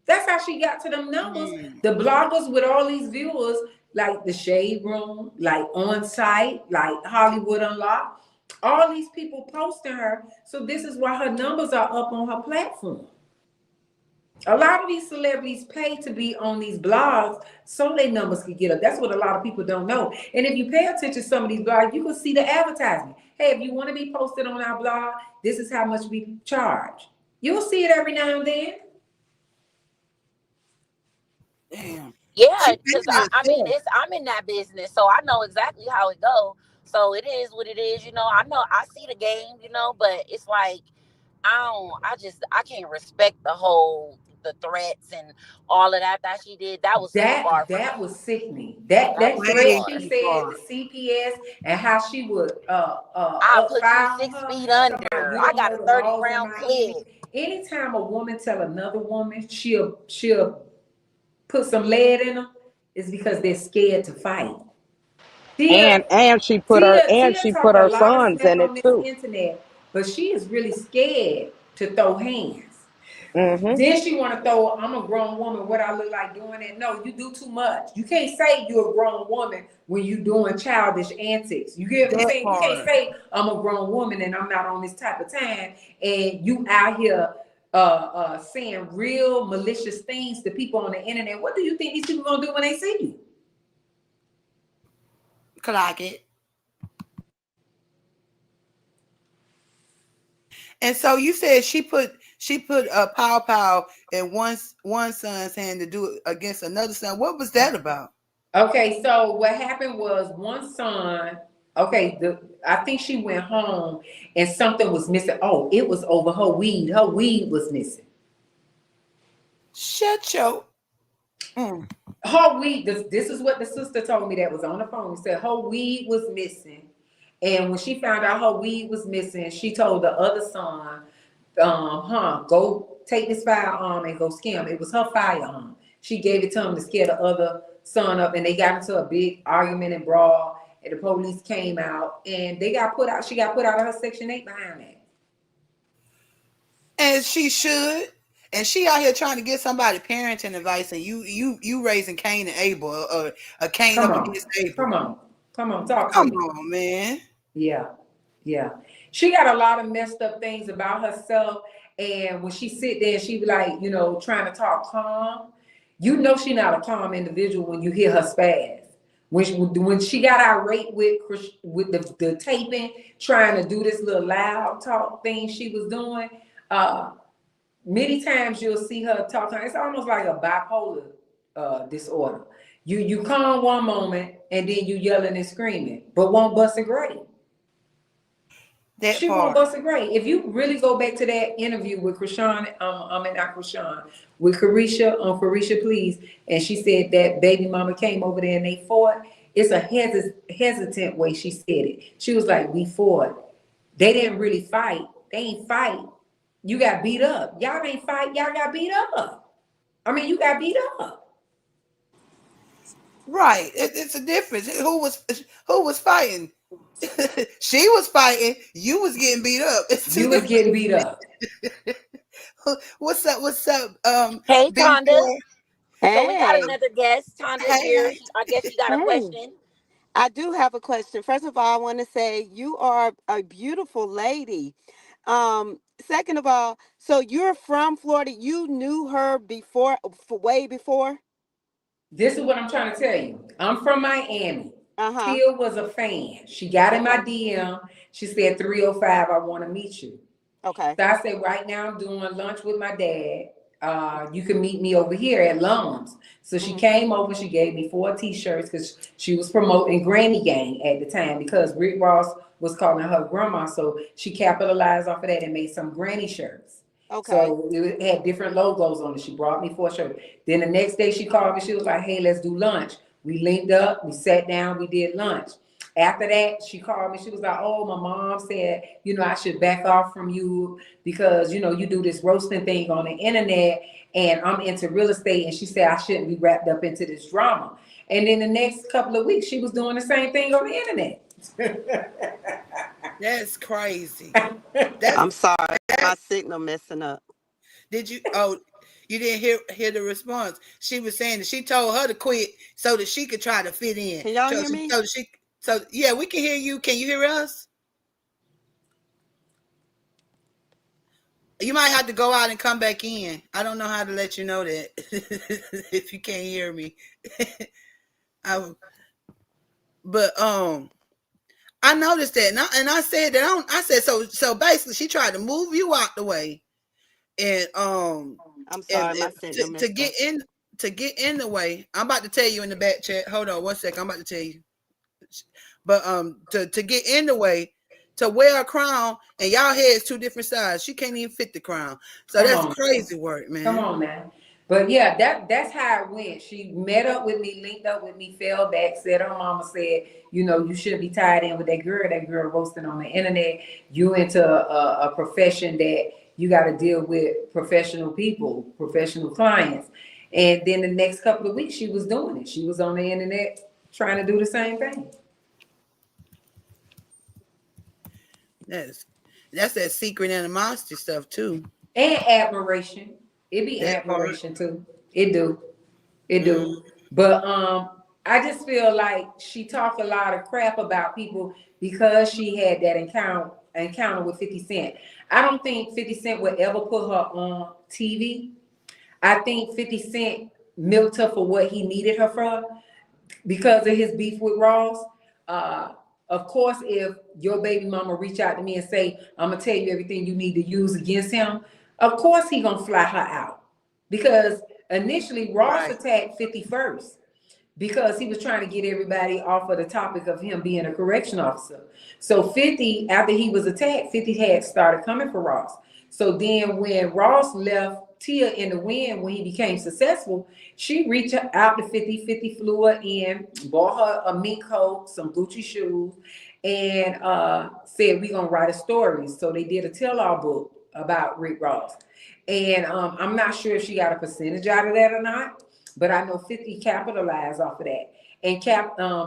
That's how she got to them numbers. The bloggers with all these viewers, like the Shade Room, like On Site, like Hollywood Unlocked, all these people posting her. So this is why her numbers are up on her platform. A lot of these celebrities pay to be on these blogs so their numbers can get up. That's what a lot of people don't know. And if you pay attention to some of these blogs, you can see the advertisement. Hey, if you want to be posted on our blog, this is how much we charge. You'll see it every now and then. Damn. Yeah, because I'm in that business, so I know exactly how it goes. So it is what it is, I know I see the game, but it's like I can't respect the threats and all of that she did. That was too far for me. That was sickening. That threat she said, the CPS, and how she would I'll put you file 6 her. feet under. I got a 30-round clip. Anytime a woman tell another woman she'll put some lead in them, is because they're scared to fight. And she put her sons in it too. Internet, but she is really scared to throw hands. Mm-hmm. Then she want to throw, I'm a grown woman, what I look like doing it. No, you do too much. You can't say you're a grown woman when you doing childish antics. You get what I'm saying? You can't say I'm a grown woman and I'm not on this type of time, and you out here saying real malicious things to people on the internet. What do you think these people gonna do when they see you? Clock it. And so you said she put a pow in one son's hand to do it against another son. What was that about? Okay, so what happened was one son. Okay, I think she went home and something was missing. Oh, it was over her weed. Her weed was missing. Shut your. Her weed. This is what the sister told me that was on the phone. She said her weed was missing. And when she found out her weed was missing, she told the other son, go take this firearm and go scam. It was her firearm. She gave it to him to scare the other son up, and they got into a big argument and brawl, and the police came out, and they got put out. She got put out of her Section 8 behind that. And she should. And she out here trying to get somebody parenting advice, and you raising Cain and Abel, a Cain up against Abel. Come on, talk to me. Come on, man. Yeah. She got a lot of messed up things about herself. And when she sit there, she be like, trying to talk calm. She not a calm individual when you hear her spaz. When she got irate with the taping, trying to do this little loud talk thing she was doing, many times you'll see her talking. It's almost like a bipolar disorder. You calm one moment and then you yelling and screaming, but won't bust a grape. That She won't part. bust a grape. If you really go back to that interview with Chrisean, not Chrisean, with Carisha on Carisha Please, and she said that baby mama came over there and they fought. It's a hesitant way she said it. She was like, "We fought. They didn't really fight. They ain't fight. You got beat up. Y'all ain't fight. Y'all got beat up. I mean, you got beat up." Right. It's a difference. Who was fighting? She was fighting. You was getting beat up. It's two You was getting beat up. What's up? What's up? Hey, Tonda. B4. So we got Hey, another guest. Tonda's Hey, here. hey. I guess you got a hey. question. I do have a question. First of all, I want to say you are a beautiful lady. Second of all, so you're from Florida. You knew her before, way before? This is what I'm trying to tell you. I'm from Miami. Uh-huh. Tia was a fan. She got in my DM. She said, 305, I want to meet you. Okay. So I said, right now I'm doing lunch with my dad. You can meet me over here at Lums. So she came over. She gave me 4 T-shirts because she was promoting Granny Gang at the time because Rick Ross was calling her grandma. So she capitalized off of that and made some granny shirts. Okay. So it had different logos on it. She brought me 4 shirts. Then the next day she called me. She was like, "Hey, let's do lunch." We linked up. We sat down. We did lunch. After that, she called me. She was like, "Oh, my mom said, I should back off from you because, you do this roasting thing on the internet and I'm into real estate." And she said, I shouldn't be wrapped up into this drama. And then the next couple of weeks, she was doing the same thing on the internet. That's crazy. I'm sorry. My signal messing up. Did you? Oh, you didn't hear the response. She was saying that she told her to quit so that she could try to fit in. Can y'all hear me? So yeah, we can hear you. Can you hear us? You might have to go out and come back in. I don't know how to let you know that if you can't hear me. But I noticed that, and I said that I said so. Basically, she tried to move you out the way, and I'm sorry. My signal messed to get up. in the way. I'm about to tell you in the back chat. Hold on 1 second. I'm about to tell you. But to get in the way, to wear a crown, and y'all heads 2 different sides. She can't even fit the crown. So that's crazy work, man. Come on, man. But yeah, that's how it went. She met up with me, linked up with me, fell back, said her mama said, you shouldn't be tied in with that girl roasting on the internet. You into a profession that you got to deal with professional people, professional clients. And then the next couple of weeks, she was doing it. She was on the internet trying to do the same thing. That's that secret animosity stuff too. And admiration. It be that admiration part. Too. It do. But I just feel like she talked a lot of crap about people because she had that encounter with 50 Cent. I don't think 50 Cent would ever put her on TV. I think 50 Cent milked her for what he needed her for because of his beef with Ross. Of course, if your baby mama reach out to me and say, "I'm gonna tell you everything you need to use against him," of course he gonna fly her out. Because initially Ross attacked 50 first because he was trying to get everybody off of the topic of him being a correction officer. So 50, after he was attacked, 50 had started coming for Ross. So then when Ross left Tia in the wind, when he became successful, she reached out to 50. 50 flew her in, bought her a mink coat, some Gucci shoes, and said, "We're going to write a story." So they did a tell-all book about Rick Ross. And I'm not sure if she got a percentage out of that or not, but I know 50 capitalized off of that. And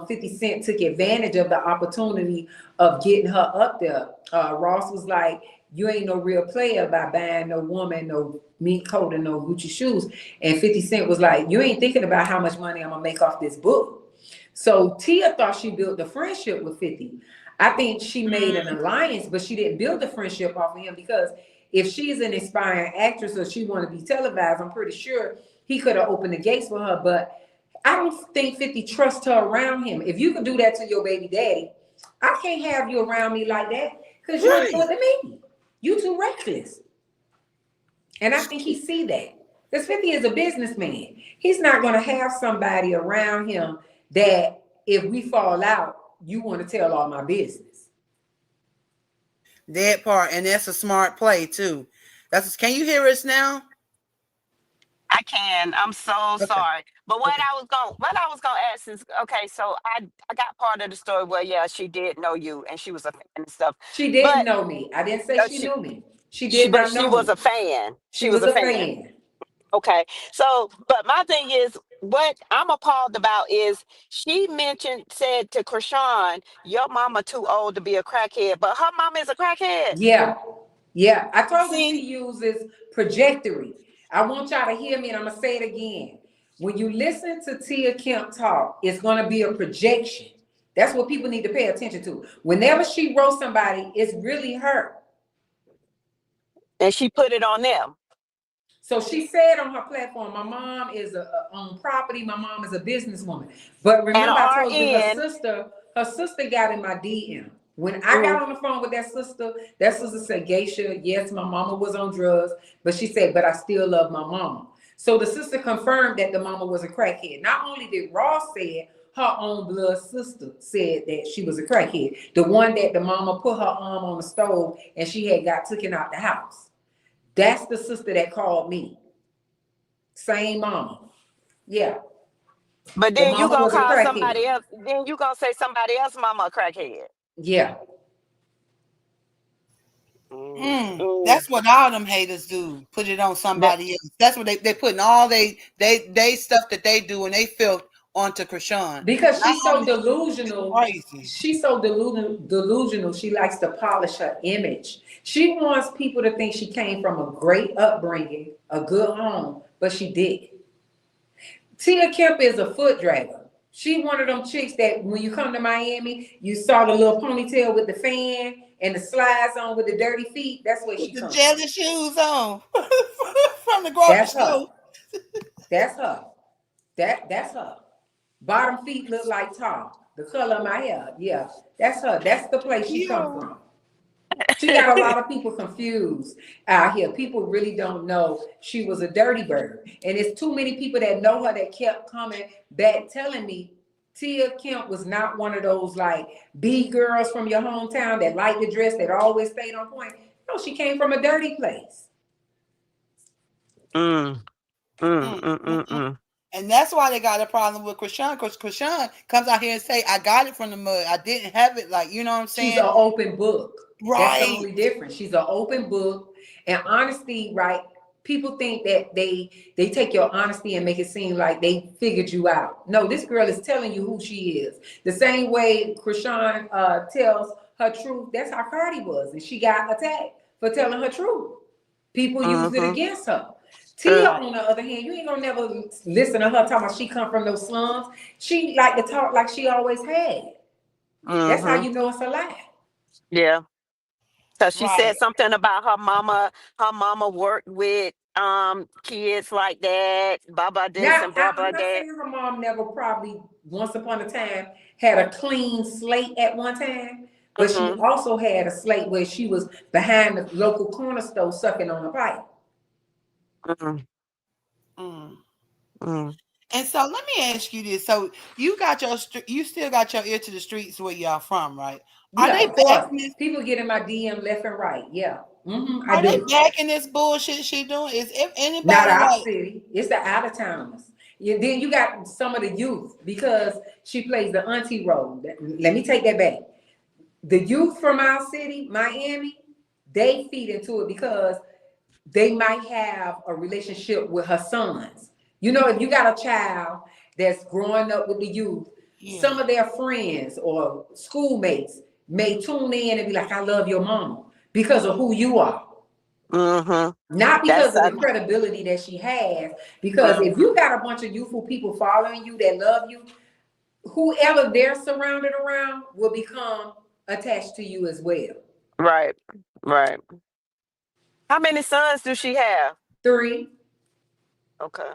50 Cent took advantage of the opportunity of getting her up there. Ross was like, "You ain't no real player by buying no woman, no mink coat and no Gucci shoes." And 50 Cent was like, "You ain't thinking about how much money I'm gonna make off this book." So Tia thought she built a friendship with 50. I think she made an alliance, but she didn't build a friendship off of him because if she's an inspiring actress or she want to be televised, I'm pretty sure he could have opened the gates for her. But I don't think 50 trusts her around him. If you could do that to your baby daddy, I can't have you around me like that because you ain't good to me. You too reckless. And I think he see that. Because 50 is a businessman. He's not going to have somebody around him that if we fall out, you want to tell all my business. That part, and that's a smart play too. Can you hear us now? I can. I'm so Okay. sorry. But Okay. what I was gonna ask is, okay, so I got part of the story where yeah, she did know you and she was a fan and stuff. She didn't But know me. I didn't say she she knew me. She did but not she know was me. a fan. She She was was a a fan. fan. Okay. So, but my thing is, what I'm appalled about is she said to Chrisean, your mama too old to be a crackhead, but her mama is a crackhead. Yeah. Yeah. I told her she See, uses trajectory. I want y'all to hear me, and I'm going to say it again. When you listen to Tia Kemp talk, it's going to be a projection. That's what people need to pay attention to. Whenever she wrote somebody, it's really her. and she put it on them. So she said on her platform, my mom is on property. My mom is a businesswoman. But And remember, I told you her sister got in my DM. When I got on the phone with that sister said, Geisha, yes, my mama was on drugs, but she said, but I still love my mama. So the sister confirmed that the mama was a crackhead. Not only did Ross say, her own blood sister said that she was a crackhead. The one that the mama put her arm on the stove and she had got taken out the house. That's the sister that called me. Same mama. Yeah. But The then you mama gonna was a call crackhead. somebody else. Then you gonna say somebody else mama a crackhead. Yeah. That's what all them haters do. Put it on That somebody else. That's what they putting all they stuff that they do and they feel onto Chrisean. Because Not she's so only delusional. crazy. She's so delusional. She likes to polish her image. She wants people to think she came from a great upbringing, a good home, but she did. Tia Kemp is a foot dragger. She one of them chicks that when you come to Miami, you saw the little ponytail with the fan and the slides on with the dirty feet. That's where With she the comes from. jelly shoes on from the grocery That's her. store. That's her. That's her. Bottom feet look like Tom. The color of my hair. Yeah, that's her. That's the place she come Yeah. from. She got a lot of people confused out here. People really don't know she was a dirty bird. And it's too many people that know her that kept coming back telling me Tia Kemp was not one of those like B girls from your hometown that like the dress, that always stayed on point. No, she came from a dirty place. mm, Mm, mm, mm, mm, mm, mm. mm. And that's why they got a problem with Chrisean, because Chrisean comes out here and say, I got it from the mud. I didn't have it. Like, you know what I'm She's saying? an open book. That's the Right. only difference. She's an open book. And honesty, right? People think that they take your honesty and make it seem like they figured you out. No, this girl is telling you who she is. The same way Chrisean tells her truth. That's how Cardi was, and she got attacked for telling her truth. People used it Mm-hmm. against her. Tia, Right. on the other hand, you ain't gonna never listen to her talking about she come from those slums. She like to talk like she always had. That's how Mm-hmm. you know it's a lie. Yeah. Because she Right. said something about her mama. Her mama worked with kids like that. Blah blah this Now, and blah I'm blah not that. saying her mom never probably once upon a time had a clean slate at one time, but she Mm-hmm. also had a slate where she was behind the local corner store sucking on a pipe. Mm-hmm. Mm. Mm. And so let me ask you this. So you still got your ear to the streets where y'all from, right? Are Yeah, they of course. backing this? People get in my DM left and right. Yeah, I Are they do. backing this bullshit she doing? Is if Not anybody our like city. It's the out of towners. Then you got some of the youth because she plays the auntie role. Let me take that back. The youth from our city, Miami, they feed into it because they might have a relationship with her sons. You know, if you got a child that's growing up with the youth, yeah. some of their friends or schoolmates may tune in and be like, I love your mama because of who you are. Mm-hmm. Not because That's of the credibility that she has, because if mm-hmm. you got a bunch of youthful people following you that love you, whoever they're surrounded around will become attached to you as well. Right. Right. How many sons do she have? 3. Okay.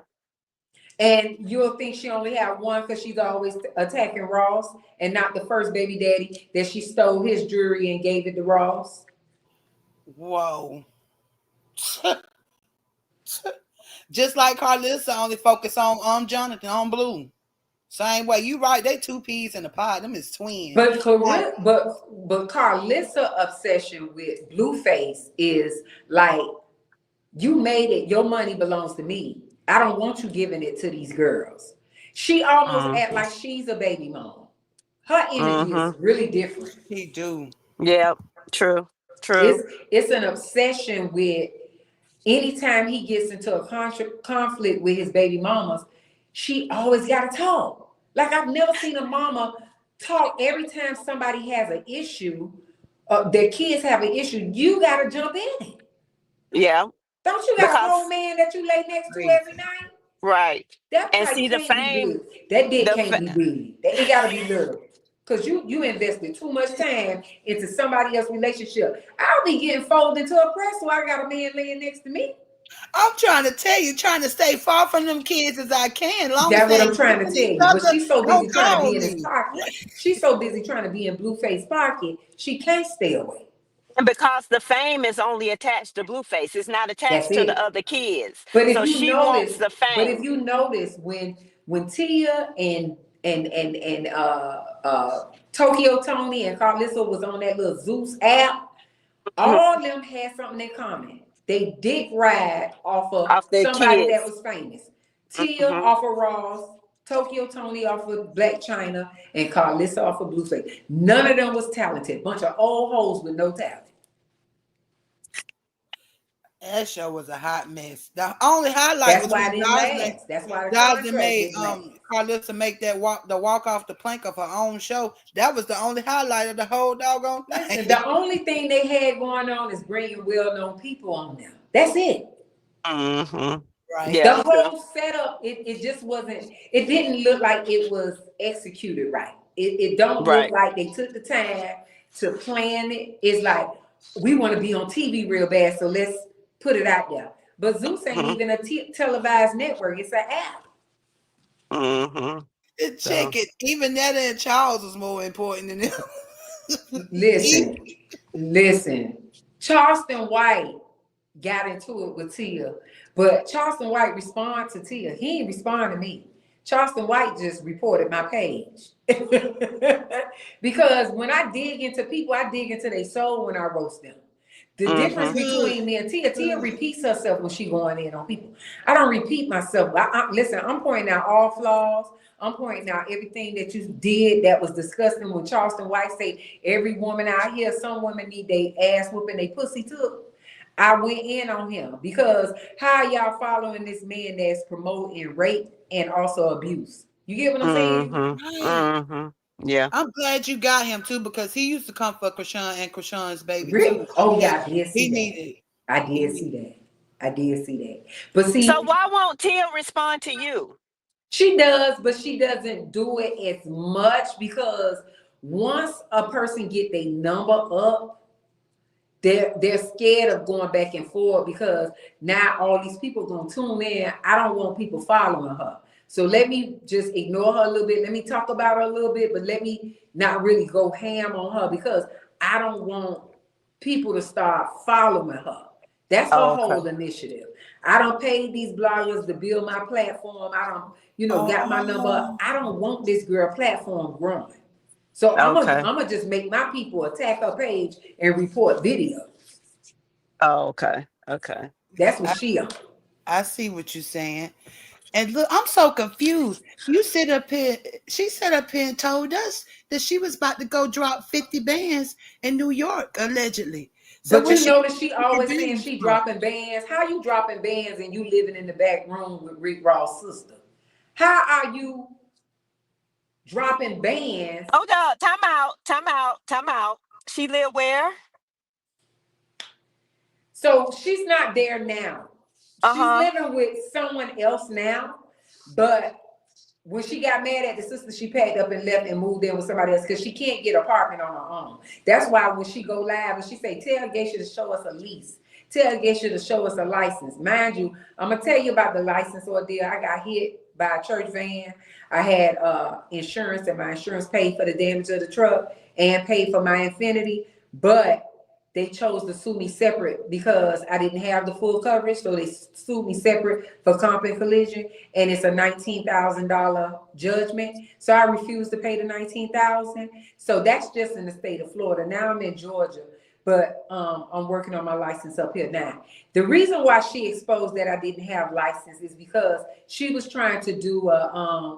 And you'll think she only had one because she's always attacking Ross and not the first baby daddy that she stole his jewelry and gave it to Ross. Whoa. Just like Carlissa only focus on Jonathan, on Blue. Same way. You right, they two peas in a pod. Them is twins. But Carlissa obsession with Blueface is like, you made it, your money belongs to me. I don't want you giving it to these girls. She almost act like she's a baby mom. Her energy is really different. He do. Yeah, true. It's an obsession with, anytime he gets into a conflict with his baby mamas, she always got to talk. Like, I've never seen a mama talk every time somebody has an issue, their kids have an issue, you got to jump in it. Yeah. Don't you got a whole man that you lay next to every night? Right. That and see the fame. That dick can't be big. It got to be little. Because you invested too much time into somebody else's relationship. I'll be getting folded into a press, so I got a man laying next to me. I'm trying to tell you, trying to stay far from them kids as I can. That's what I'm trying to tell you. But she's so busy trying to be in his pocket. She's so busy trying to be in Blueface's pocket, she can't stay away. And because the fame is only attached to Blueface, it's not attached to the other kids. But so she wants the fame. But if you notice, when Tia and Tokyo Tony and Carlissa was on that little Zeus app, all of them had something in common. They dick ride off of somebody that was famous. Tia off of Ross, Tokyo Tony off of Black China, and Carlissa off of Blueface. None of them was talented. Bunch of old hoes with no talent. That show was a hot mess. The only highlight was when Dawson made Carlissa make that walk off the plank of her own show. That was the only highlight of the whole doggone thing. Listen, the only thing they had going on is bringing well-known people on them. That's it. Right. Yeah, the whole setup, it just wasn't. It didn't look like it was executed right. It don't look like they took the time to plan it. It's like, we want to be on TV real bad, so let's put it out there. But Zeus ain't even a televised network. It's an app. Check it. Even Netta and Charles was more important than them. Listen. Charleston White got into it with Tia, but Charleston White responded to Tia. He didn't respond to me. Charleston White just reported my page. Because when I dig into people, I dig into their soul when I roast them. The difference between me and Tia repeats herself when she going in on people. I don't repeat myself. Listen, I'm pointing out all flaws. I'm pointing out everything that you did that was disgusting. When Charleston White said, every woman out here, some women need their ass whooping, they pussy took. I went in on him because how y'all following this man that's promoting rape and also abuse? You get what I'm saying? Yeah. I'm glad you got him too, because he used to come for Chrisean and Chrisean's baby really? Too. Oh yeah, I did see that. I did see that. But see, so why won't Tia respond to you? She does, but she doesn't do it as much because once a person get their number up, they're scared of going back and forth because now all these people gonna tune in. I don't want people following her. So let me just ignore her a little bit. Let me talk about her a little bit, but let me not really go ham on her because I don't want people to start following her. That's her whole initiative. I don't pay these bloggers to build my platform. I don't, got my number. I don't want this girl platform growing. So I'm gonna just make my people attack her page and report videos. Oh, okay. That's what she on. I see what you're saying. And look, I'm so confused. You sit up here, she sat up here and told us that she was about to go drop 50 bands in New York, allegedly. So but you notice she always saying she dropping bands. How you dropping bands and you living in the back room with Rick Ross' sister? How are you dropping bands? Hold up, time out. She live where? So she's not there now. She's living with someone else now, but when she got mad at the sister, she packed up and left and moved in with somebody else because she can't get an apartment on her own. That's why when she go live and she say, tell Geisha to show us a lease. Tell Geisha to show us a license. Mind you, I'm going to tell you about the license ordeal. I got hit by a church van. I had insurance, and my insurance paid for the damage of the truck and paid for my Infinity, but they chose to sue me separate because I didn't have the full coverage. So they sued me separate for comp and collision, and it's a $19,000 judgment. So I refused to pay the $19,000. So that's just in the state of Florida. Now I'm in Georgia, but I'm working on my license up here now. The reason why she exposed that I didn't have license is because she was trying to do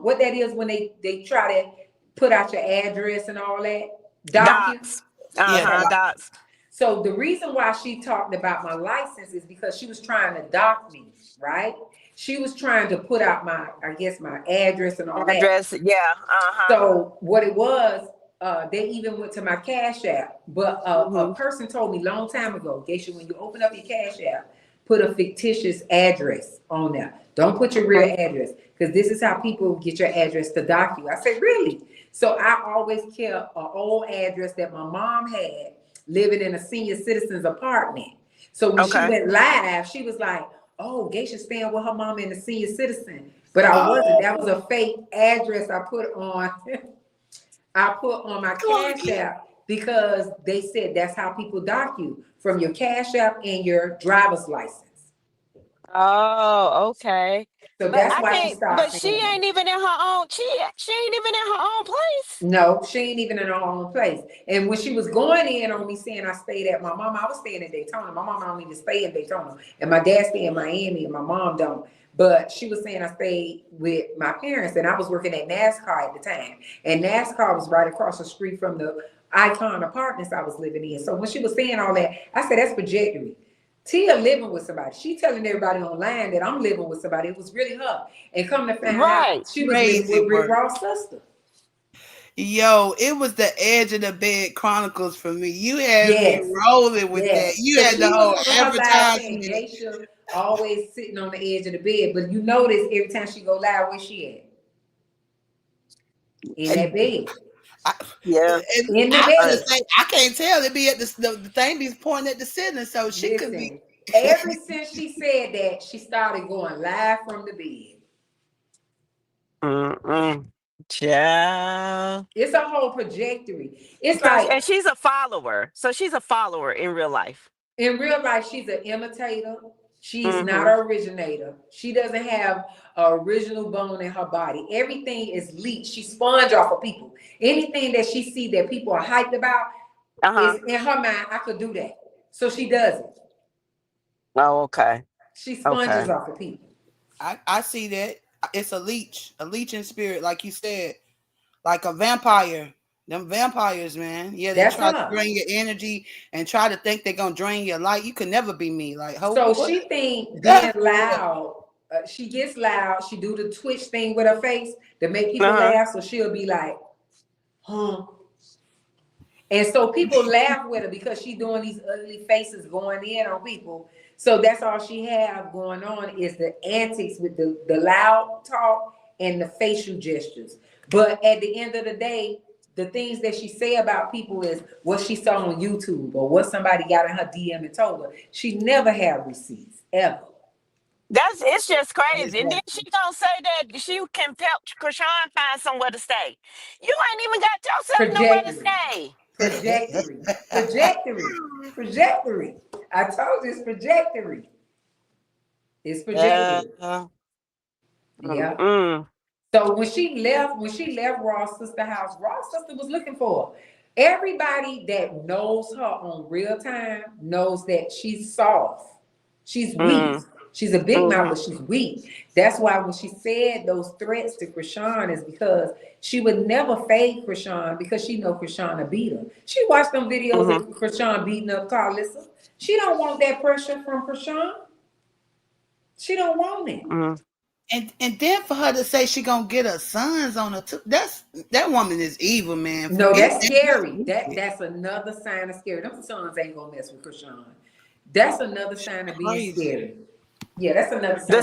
what that is when they try to put out your address and all that. Docs. Yeah. Docs. So the reason why she talked about my license is because she was trying to dock me, right? She was trying to put out my, I guess, my address and all that. Address. Yeah. So what it was, they even went to my Cash App, but a person told me long time ago, Geisha, when you open up your Cash App, put a fictitious address on there. Don't put your real address, because this is how people get your address to dock you. I said, really? So I always kept an old address that my mom had, living in a senior citizen's apartment. So when she went live, she was like, oh, Geisha's staying with her mom in a senior citizen. But I wasn't. That was a fake address I put on my Cash App, because they said that's how people dock you, from your Cash App and your driver's license. Oh, okay. So But that's I why she can't. stopped But she saying ain't it. even in her own. She ain't even in her own place. No, she ain't even in her own place. And when she was going in on me saying I stayed at my mom, I was staying in Daytona. My mom don't even stay in Daytona. And my dad stay in Miami, and my mom don't. But she was saying I stayed with my parents, and I was working at NASCAR at the time. And NASCAR was right across the street from the Icon apartments I was living in. So when she was saying all that, I said, that's trajectory. Tia living with somebody. She telling everybody online that I'm living with somebody. It was really her. And come to find out, she was living with Rick Ross' sister. Yo, it was the Edge of the Bed Chronicles for me. You had me rolling with that. You had the whole advertisement. Geisha always sitting on the edge of the bed, but you notice every time she go live, where she at? In that bed. In the bed. I can't tell. It be at the thing be pointing at the ceiling, so she could be. Ever since she said that, she started going live from the bed. Child. It's a whole trajectory. It's So, like, and she's a follower. So she's a follower in real life. in real life, she's an imitator. She's not an originator. She doesn't have an original bone in her body. Everything is leech. She sponge off of people. Anything that she see that people are hyped about is in her mind. I could do that, so she does it. Oh, okay. She sponges off of people. I see that. It's a leeching spirit, like you said, like a vampire. Them vampires, man. Yeah, they try to drain your energy and try to think they're gonna drain your light. You can never be me. Like, so she think being loud. She gets loud. She do the twitch thing with her face to make people laugh. So she'll be like, huh. And so people laugh with her because she's doing these ugly faces going in on people. So that's all she have going on is the antics with the loud talk and the facial gestures. But at the end of the day, the things that she say about people is what she saw on YouTube or what somebody got in her DM and told her. She never had receipts, ever. It's just crazy. And then she gonna say that she can help Chrisean find somewhere to stay. You ain't even got yourself nowhere to stay. Trajectory. I told you it's trajectory. It's projected. Yeah. So when she left Ross' sister house, Ross' sister was looking for her. Everybody that knows her on real time knows that she's soft. She's weak. She's a big mouth, but she's weak. That's why when she said those threats to Chrisean is because she would never fade Chrisean because she know Chrisean will beat her. She watched them videos of Chrisean beating up Carlissa. She don't want that pressure from Chrisean. She don't want it. And then for her to say she gonna get her sons on her too, that woman is evil, man. No, that's scary. That's another sign of scary. Them sons ain't gonna mess with Chrisean. That's another sign of being scary. Yeah, that's another sign. The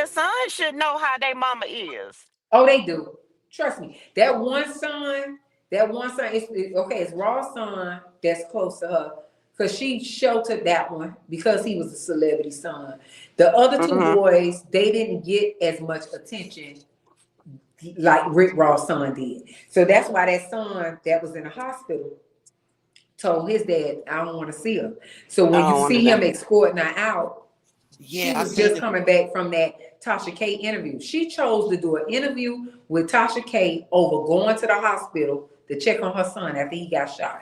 son should know how their mama is. Oh, they do. Trust me. That one son, it's Raw's son that's close to her. because she sheltered that one because he was a celebrity son. The other two Mm-hmm. boys, they didn't get as much attention like Rick Ross' son did. So that's why that son that was in the hospital told his dad, I don't want to see her. So I when you don't want see him to. escorting her out, she Yeah, I was seen just it. coming back from that Tasha K interview. She chose to do an interview with Tasha K over going to the hospital to check on her son after he got shot.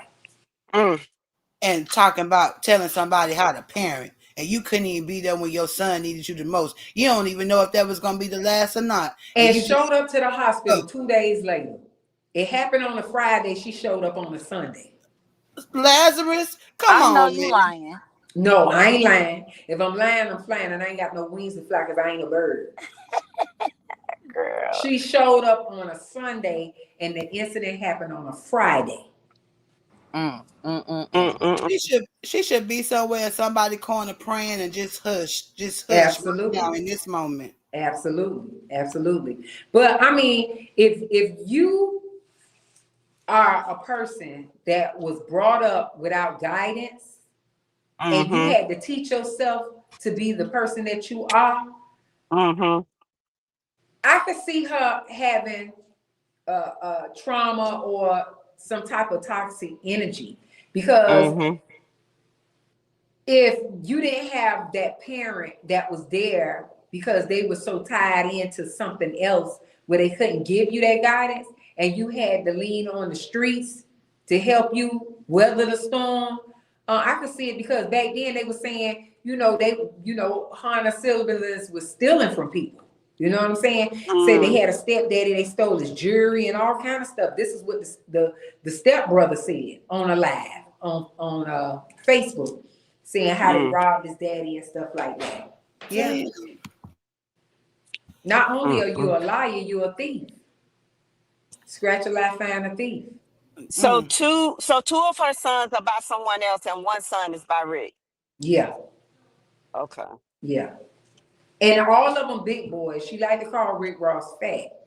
And talking about telling somebody how to parent, and you couldn't even be there when your son needed you the most. You don't even know if that was going to be the last or not. And you showed up to the hospital Oh. 2 days later. It happened on a Friday. She showed up on a Sunday. Lazarus, come I know on, you man. lying. No, I ain't lying. If I'm lying, I'm flying, and I ain't got no wings to fly because I ain't a bird. Girl. She showed up on a Sunday, and the incident happened on a Friday. She should be somewhere in somebody corner praying and just hush Absolutely. right now in this moment. Absolutely. But I mean, if you are a person that was brought up without guidance and you had to teach yourself to be the person that you are, I could see her having trauma or some type of toxic energy because if you didn't have that parent that was there because they were so tied into something else where they couldn't give you that guidance and you had to lean on the streets to help you weather the storm, I could see it because back then they were saying, Hannah Sylvanus was stealing from people. You know what I'm saying? Said they had a stepdaddy, they stole his jewelry and all kind of stuff. This is what the stepbrother said on a live on Facebook, saying how they robbed his daddy and stuff like that. Yeah. Not only are you a liar, you're a thief. Scratch a lie, find a thief. So two of her sons are by someone else, and one son is by Rick. Yeah. Okay. Yeah. And all of them big boys. She like to call Rick Ross fat.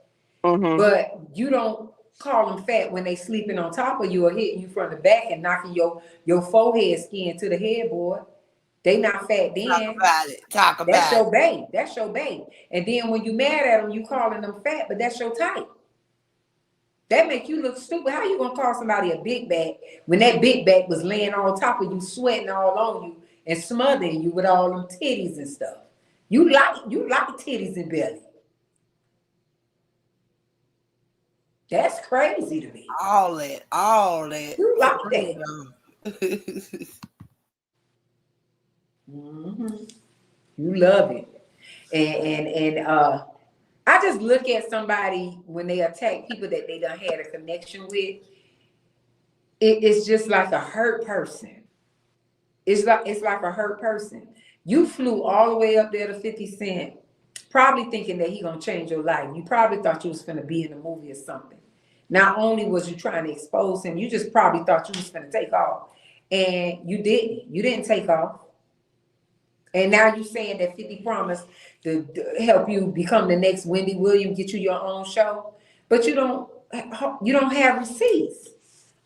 But you don't call them fat when they sleeping on top of you or hitting you from the back and knocking your forehead skin to the headboard. They not fat then. Talk about That's it. your babe. That's your babe. And then when you mad at them, you calling them fat, but that's your type. That make you look stupid. How you gonna call somebody a big back when that big back was laying on top of you, sweating all on you and smothering you with all them titties and stuff? You like titties and belly. That's crazy to me. All that. You like that. You love it. And I just look at somebody when they attack people that they done had a connection with. It's just like a hurt person. It's like a hurt person. You flew all the way up there to 50 Cent, probably thinking that he gonna change your life. You probably thought you was gonna be in a movie or something. Not only was you trying to expose him, you just probably thought you was gonna take off. And you didn't. You didn't take off. And now you're saying that 50 promised to help you become the next Wendy Williams, get you your own show, but you don't have receipts.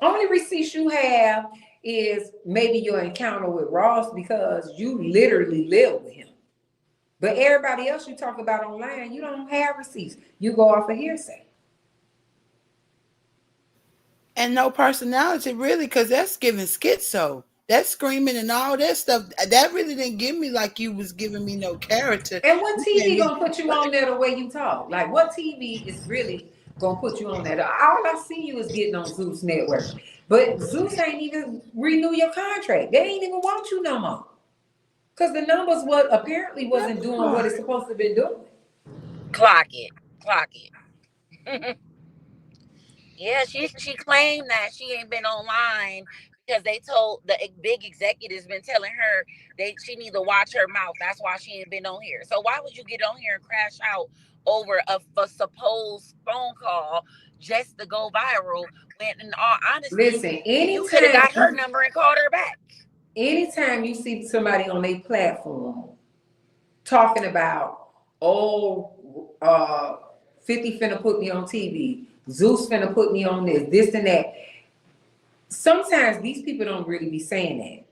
Only receipts you have is maybe your encounter with Ross because you literally live with him. But everybody else you talk about online, you don't have receipts. You go off of hearsay. And no personality, really, because that's giving schizo. That screaming and all that stuff, that really didn't give me like you was giving me no character. And what TV gonna put you on there the way you talk? Like, what TV is really gonna put you on there? All I see you is getting on Zeus Network. But Zeus ain't even renew your contract. They ain't even want you no more. Because the numbers apparently wasn't doing what it's supposed to be doing. Clock it. Yeah, she claimed that she ain't been online because they told the big executives been telling her she need to watch her mouth. That's why she ain't been on here. So why would you get on here and crash out over a supposed phone call just to go viral when, in all honesty, Listen, you could have got her number and called her back? Anytime you see somebody on their platform talking about, 50 finna put me on TV, Zeus finna put me on this and that. Sometimes these people don't really be saying that.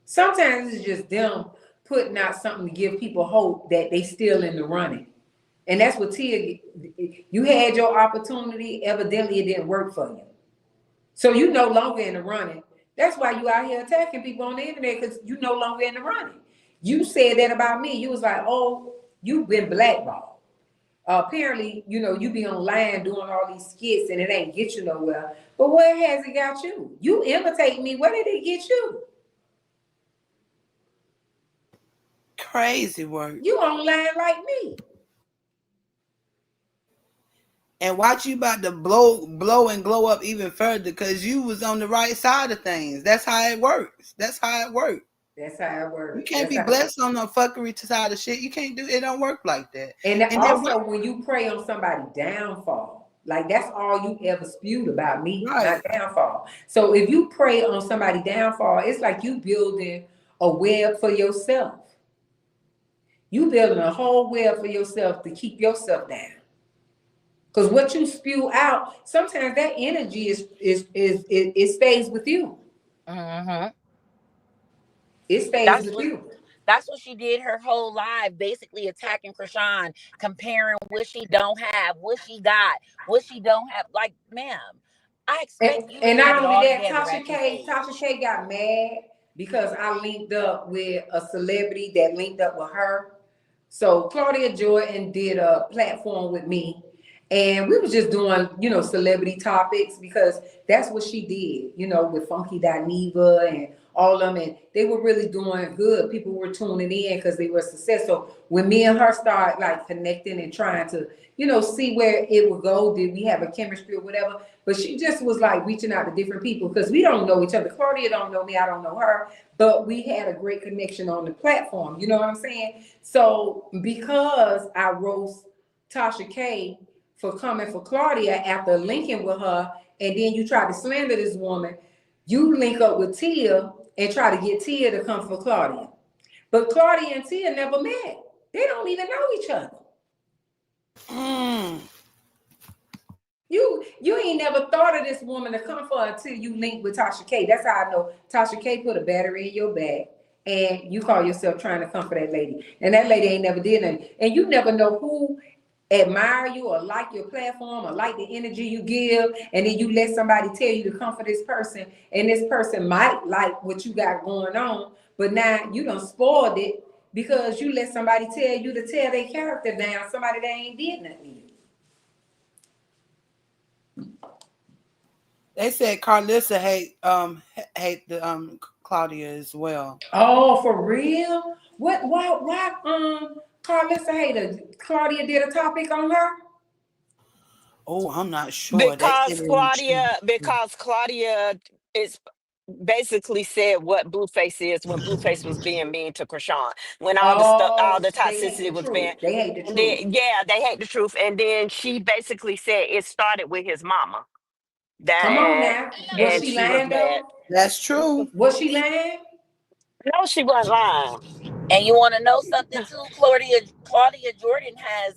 Sometimes it's just them putting out something to give people hope that they still in the running. And that's what Tia, you had your opportunity. Evidently, it didn't work for you. So you no longer in the running. That's why you out here attacking people on the internet, because you no longer in the running. You said that about me. You was like, oh, you've been blackballed. Apparently, you be online doing all these skits and it ain't get you nowhere. But where has it got you? You imitate me. Where did it get you? Crazy work. You online like me. And watch you about to blow and glow up even further, because you was on the right side of things. That's how it works. That's how it works. You can't be blessed on the fuckery side of shit. You can't do it. Don't work like that. And also, when you pray on somebody's downfall, like that's all you ever spewed about me, right? My downfall. So if you pray on somebody's downfall, it's like you building a web for yourself. You building a whole web for yourself to keep yourself down. Because what you spew out, sometimes that energy it stays with you. Mm-hmm. It stays with you. That's what she did her whole life, basically attacking Chrisean, comparing what she don't have, what she got, what she don't have. Like, ma'am, I expect you to have not it only all that, together. Tasha K got mad because I linked up with a celebrity that linked up with her. So Claudia Jordan did a platform with me. And we was just doing, celebrity topics, because that's what she did, with Funky Dineva and all of them. And they were really doing good. People were tuning in because they were successful. When me and her started like connecting and trying to, see where it would go, did we have a chemistry or whatever? But she just was like reaching out to different people, because we don't know each other. Claudia don't know me, I don't know her. But we had a great connection on the platform. You know what I'm saying? So because I roast Tasha K for coming for Claudia after linking with her, and then you try to slander this woman, you link up with Tia and try to get Tia to come for Claudia. But Claudia and Tia never met. They don't even know each other. You ain't never thought of this woman to come for until you link with Tasha K. That's how I know Tasha K put a battery in your back, and you call yourself trying to come for that lady. And that lady ain't never did nothing. And you never know who admire you or like your platform or like the energy you give, and then you let somebody tell you to come for this person, and this person might like what you got going on, but now you done spoiled it because you let somebody tell you to tear their character down, somebody that ain't did nothing to you. They said Carlissa hate the Claudia as well. Oh, for real? Why Carlissa hater? Claudia did a topic on her? Oh, I'm not sure. Because Claudia is basically said what Blueface is when Blueface was being mean to Chrisean. When all the stuff, all the toxicity was being. They hate the truth. They hate the truth. And then she basically said it started with his mama. Come on now. Was she lying though? That's true. Was she lying? No, she wasn't lying. And you want to know something too? Claudia Jordan has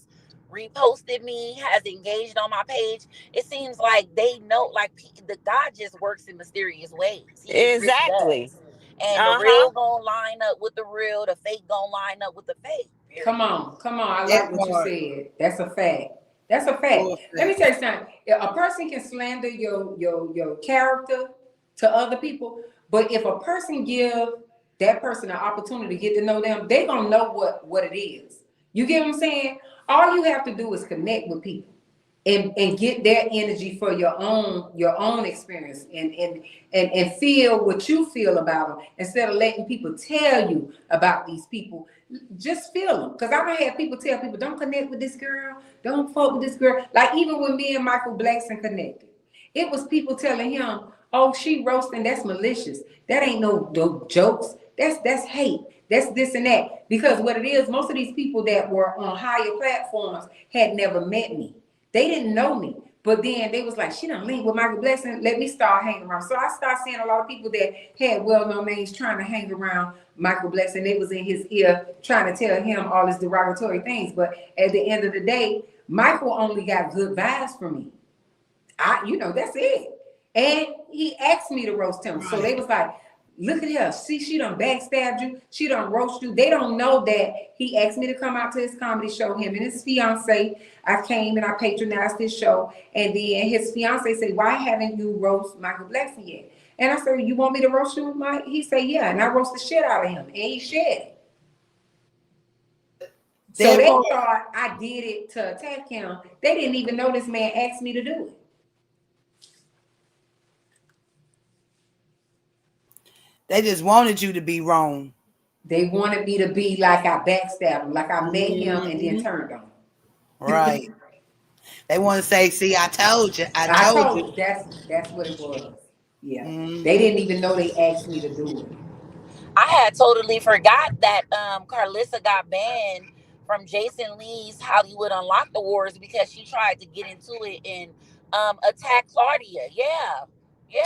reposted me, has engaged on my page. It seems like they know, like the God just works in mysterious ways. Exactly. And the real gonna line up with the real, the fake gonna line up with the fake. Period. Come on. I like what you said. That's a fact. Let me tell you something. A person can slander your character to other people, but if a person give that person an opportunity to get to know them, they gonna know what it is. You get what I'm saying? All you have to do is connect with people and get their energy for your own experience and feel what you feel about them, instead of letting people tell you about these people. Just feel them. Because I don't have people tell people, don't connect with this girl, don't fuck with this girl. Like even when me and Michael Blackson connected, it was people telling him, oh, she roasting, that's malicious. That ain't no jokes. That's hate. That's this and that. Because what it is, most of these people that were on higher platforms had never met me. They didn't know me. But then they was like, she done linked with Michael Blackson. Let me start hanging around. So I started seeing a lot of people that had well-known names trying to hang around Michael Blackson. They was in his ear trying to tell him all these derogatory things. But at the end of the day, Michael only got good vibes from me. That's it. And he asked me to roast him. Right. So they was like, Look at her. See, she done backstabbed you. She done roast you. They don't know that he asked me to come out to his comedy show. Him and his fiance. I came and I patronized his show. And then his fiance said, "Why haven't you roast Michael Blackson yet?" And I said, "You want me to roast you, Mike?" He said, "Yeah." And I roast the shit out of him. And he shed it. So they thought I did it to attack him. They didn't even know this man asked me to do it. They just wanted you to be wrong. They wanted me to be like I backstabbed him, like I met him and then turned on him. Right. They want to say, "See, I told you. I told you. That's what it was. Yeah. They didn't even know they asked me to do it. I had totally forgot that Carlissa got banned from Jason Lee's Hollywood Unlocked Awards because she tried to get into it and attack Claudia. Yeah.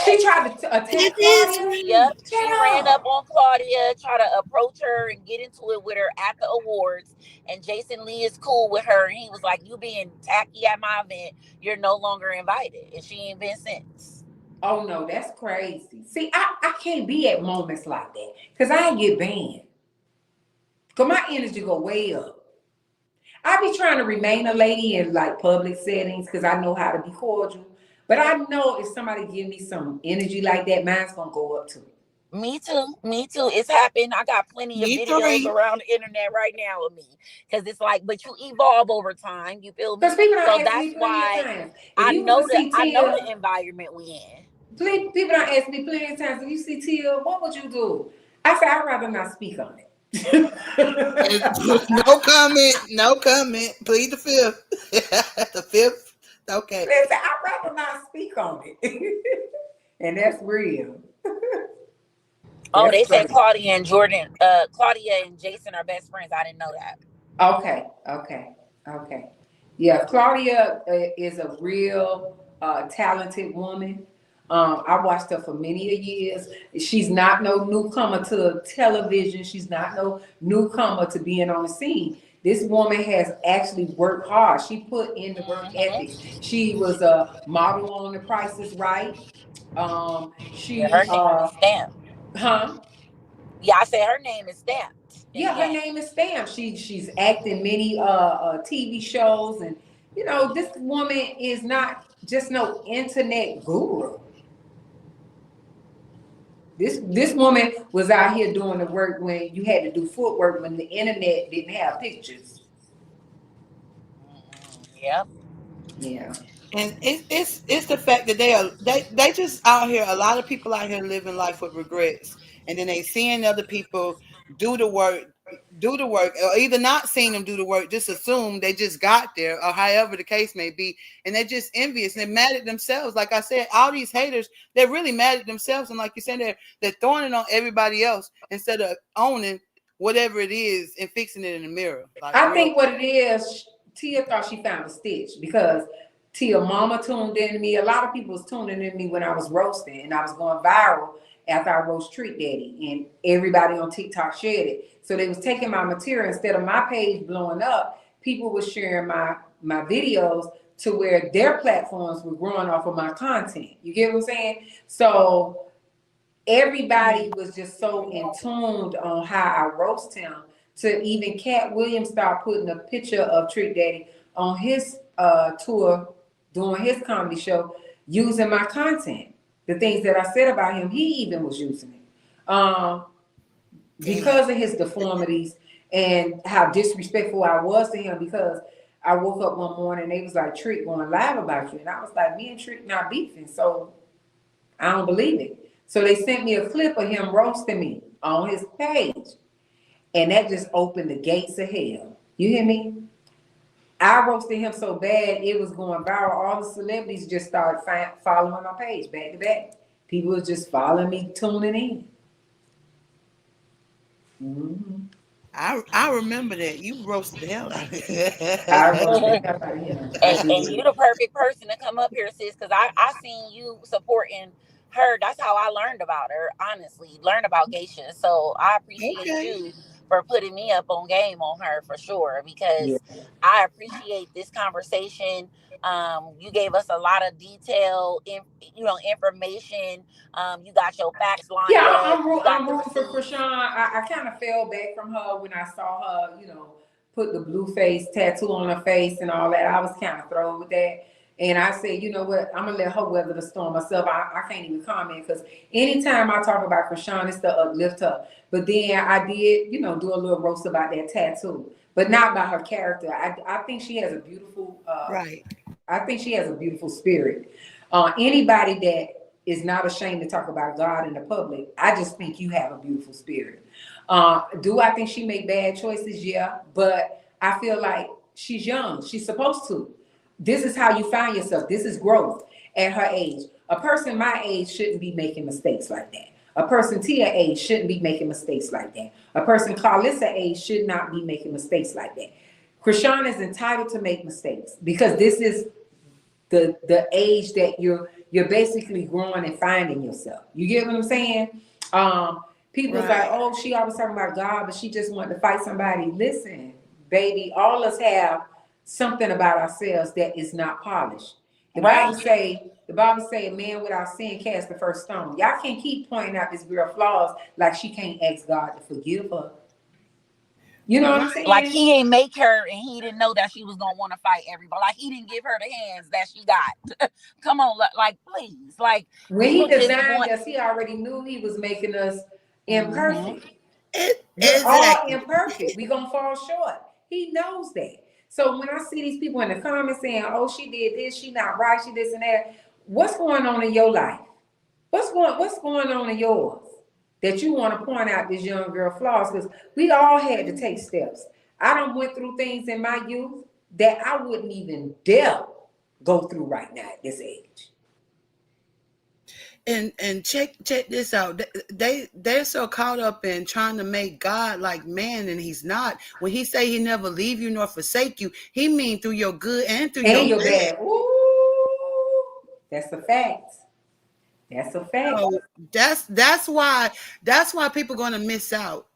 She Yes. tried to attack Claudia. Yep. She ran up on Claudia, tried to approach her and get into it with her at the awards. And Jason Lee is cool with her. And he was like, "You being tacky at my event, you're no longer invited." And she ain't been since. Oh no, that's crazy. See, I can't be at moments like that because I get banned. Because my energy go way up. I be trying to remain a lady in like public settings because I know how to be cordial. But I know if somebody give me some energy like that, mine's gonna go up too. Me too. Me too. It's happened. I got plenty of Me videos three. around the internet right now of me. Because it's like, but you evolve over time. You feel me? Because people So don't ask that's me plenty of why times. If I you would know have see I know Tia, the environment we in. people don't ask me plenty of times. If you see Tia, what would you do? I say I'd rather not speak on it. No comment. No comment. Plead the fifth. The fifth. Okay. Listen, I'd rather not speak on it. And that's real. Oh, That's they said crazy. Claudia and Jason are best friends. I didn't know that. Okay. Yeah, Claudia is a real talented woman. I watched her for many years. She's not no newcomer to television. She's not no newcomer to being on the scene. This woman has actually worked hard. She put in the work ethics. She was a model on The Price is Right. Yeah, her name is stamped. Huh? Yeah, I said her name is stamped in the Yeah, her game. name is Stamp. She's acting many TV shows, and this woman is not just no internet guru. This woman was out here doing the work when you had to do footwork when the internet didn't have pictures. Yep. Yeah. And it's the fact that they just out here. A lot of people out here living life with regrets, and then they seeing other people do the work, or either not seeing them do the work, just assume they just got there, or however the case may be, and they're just envious and they're mad at themselves. Like I said, all these haters, they're really mad at themselves, and like you said, they're throwing it on everybody else instead of owning whatever it is and fixing it in the mirror. Like, I think what it is, Tia thought she found a stitch because Tia mama tuned in to me. A lot of people was tuning in to me when I was roasting and I was going viral after I roast Treat Daddy, and everybody on TikTok shared it. So they was taking my material instead of my page blowing up. People were sharing my videos to where their platforms were growing off of my content. You get what I'm saying? So everybody was just so in tuned on how I roast him. To even Cat Williams start putting a picture of Trick Daddy on his tour doing his comedy show using my content. The things that I said about him, he even was using it. Because of his deformities and how disrespectful I was to him, because I woke up one morning and they was like, Trick going live about you. And I was like, me and Trick not beefing, so I don't believe it. So they sent me a clip of him roasting me on his page. And that just opened the gates of hell. You hear me? I roasted him so bad, it was going viral. All the celebrities just started following my page back to back. People was just following me, tuning in. Mm-hmm. I remember that you roasted the hell out of it. I roasted the hell out of him. I And did. you the perfect person to come up here, sis, because I seen you supporting her. That's how I learned about her, honestly. Learn about Geisha. So I appreciate Okay. you for putting me up on game on her for sure, Yeah. because I appreciate this conversation. You gave us a lot of detail, information. You got your facts Yeah, lined up. You got I'm the rooting for receipts. Chrisean. I kind of fell back from her when I saw her, put the blue face tattoo on her face and all that. I was kind of thrown with that. And I said, you know what? I'm gonna let her weather the storm myself. I can't even comment because anytime I talk about Chrisean, it's to uplift her. But then I did, do a little roast about that tattoo, but not about her character. I think she has a beautiful Right. I think she has a beautiful spirit. Anybody that is not ashamed to talk about God in the public, I just think you have a beautiful spirit. Do I think she made bad choices? Yeah, but I feel like she's young. She's supposed to. This is how you find yourself. This is growth at her age. A person my age shouldn't be making mistakes like that. A person Tia age shouldn't be making mistakes like that. A person Carlissa age should not be making mistakes like that. Chrisean is entitled to make mistakes because this is the age that you're basically growing and finding yourself. You get what I'm saying? People's like, Right. oh, she always talking about God, but she just wanted to fight somebody. Listen, baby, all of us have something about ourselves that is not polished. The Right. Bible say a man without sin cast the first stone. Y'all can't keep pointing out this girl flaws like she can't ask God to forgive her. You know what I'm Right. Like saying? he ain't make her, and he didn't know that she was gonna want to fight everybody. Like he didn't give her the hands that she got. Come on, like please, like When he people just designed want. us, he already knew he was making us Hmm. imperfect. We're all Exactly. imperfect. We're gonna fall short. He knows that. So when I see these people in the comments saying, "Oh, she did this, she not right, she this and that," what's going on in your life? What's going on in yours that you want to point out this young girl flaws? Because we all had to take steps. I done went through things in my youth that I wouldn't even dare go through right now at this age. And check this out. They're so caught up in trying to make God like man, and he's not. When he say he never leave you nor forsake you, he mean through your good and through your And your bad. bad. Ooh, that's a fact. That's a fact. So that's why people gonna miss out.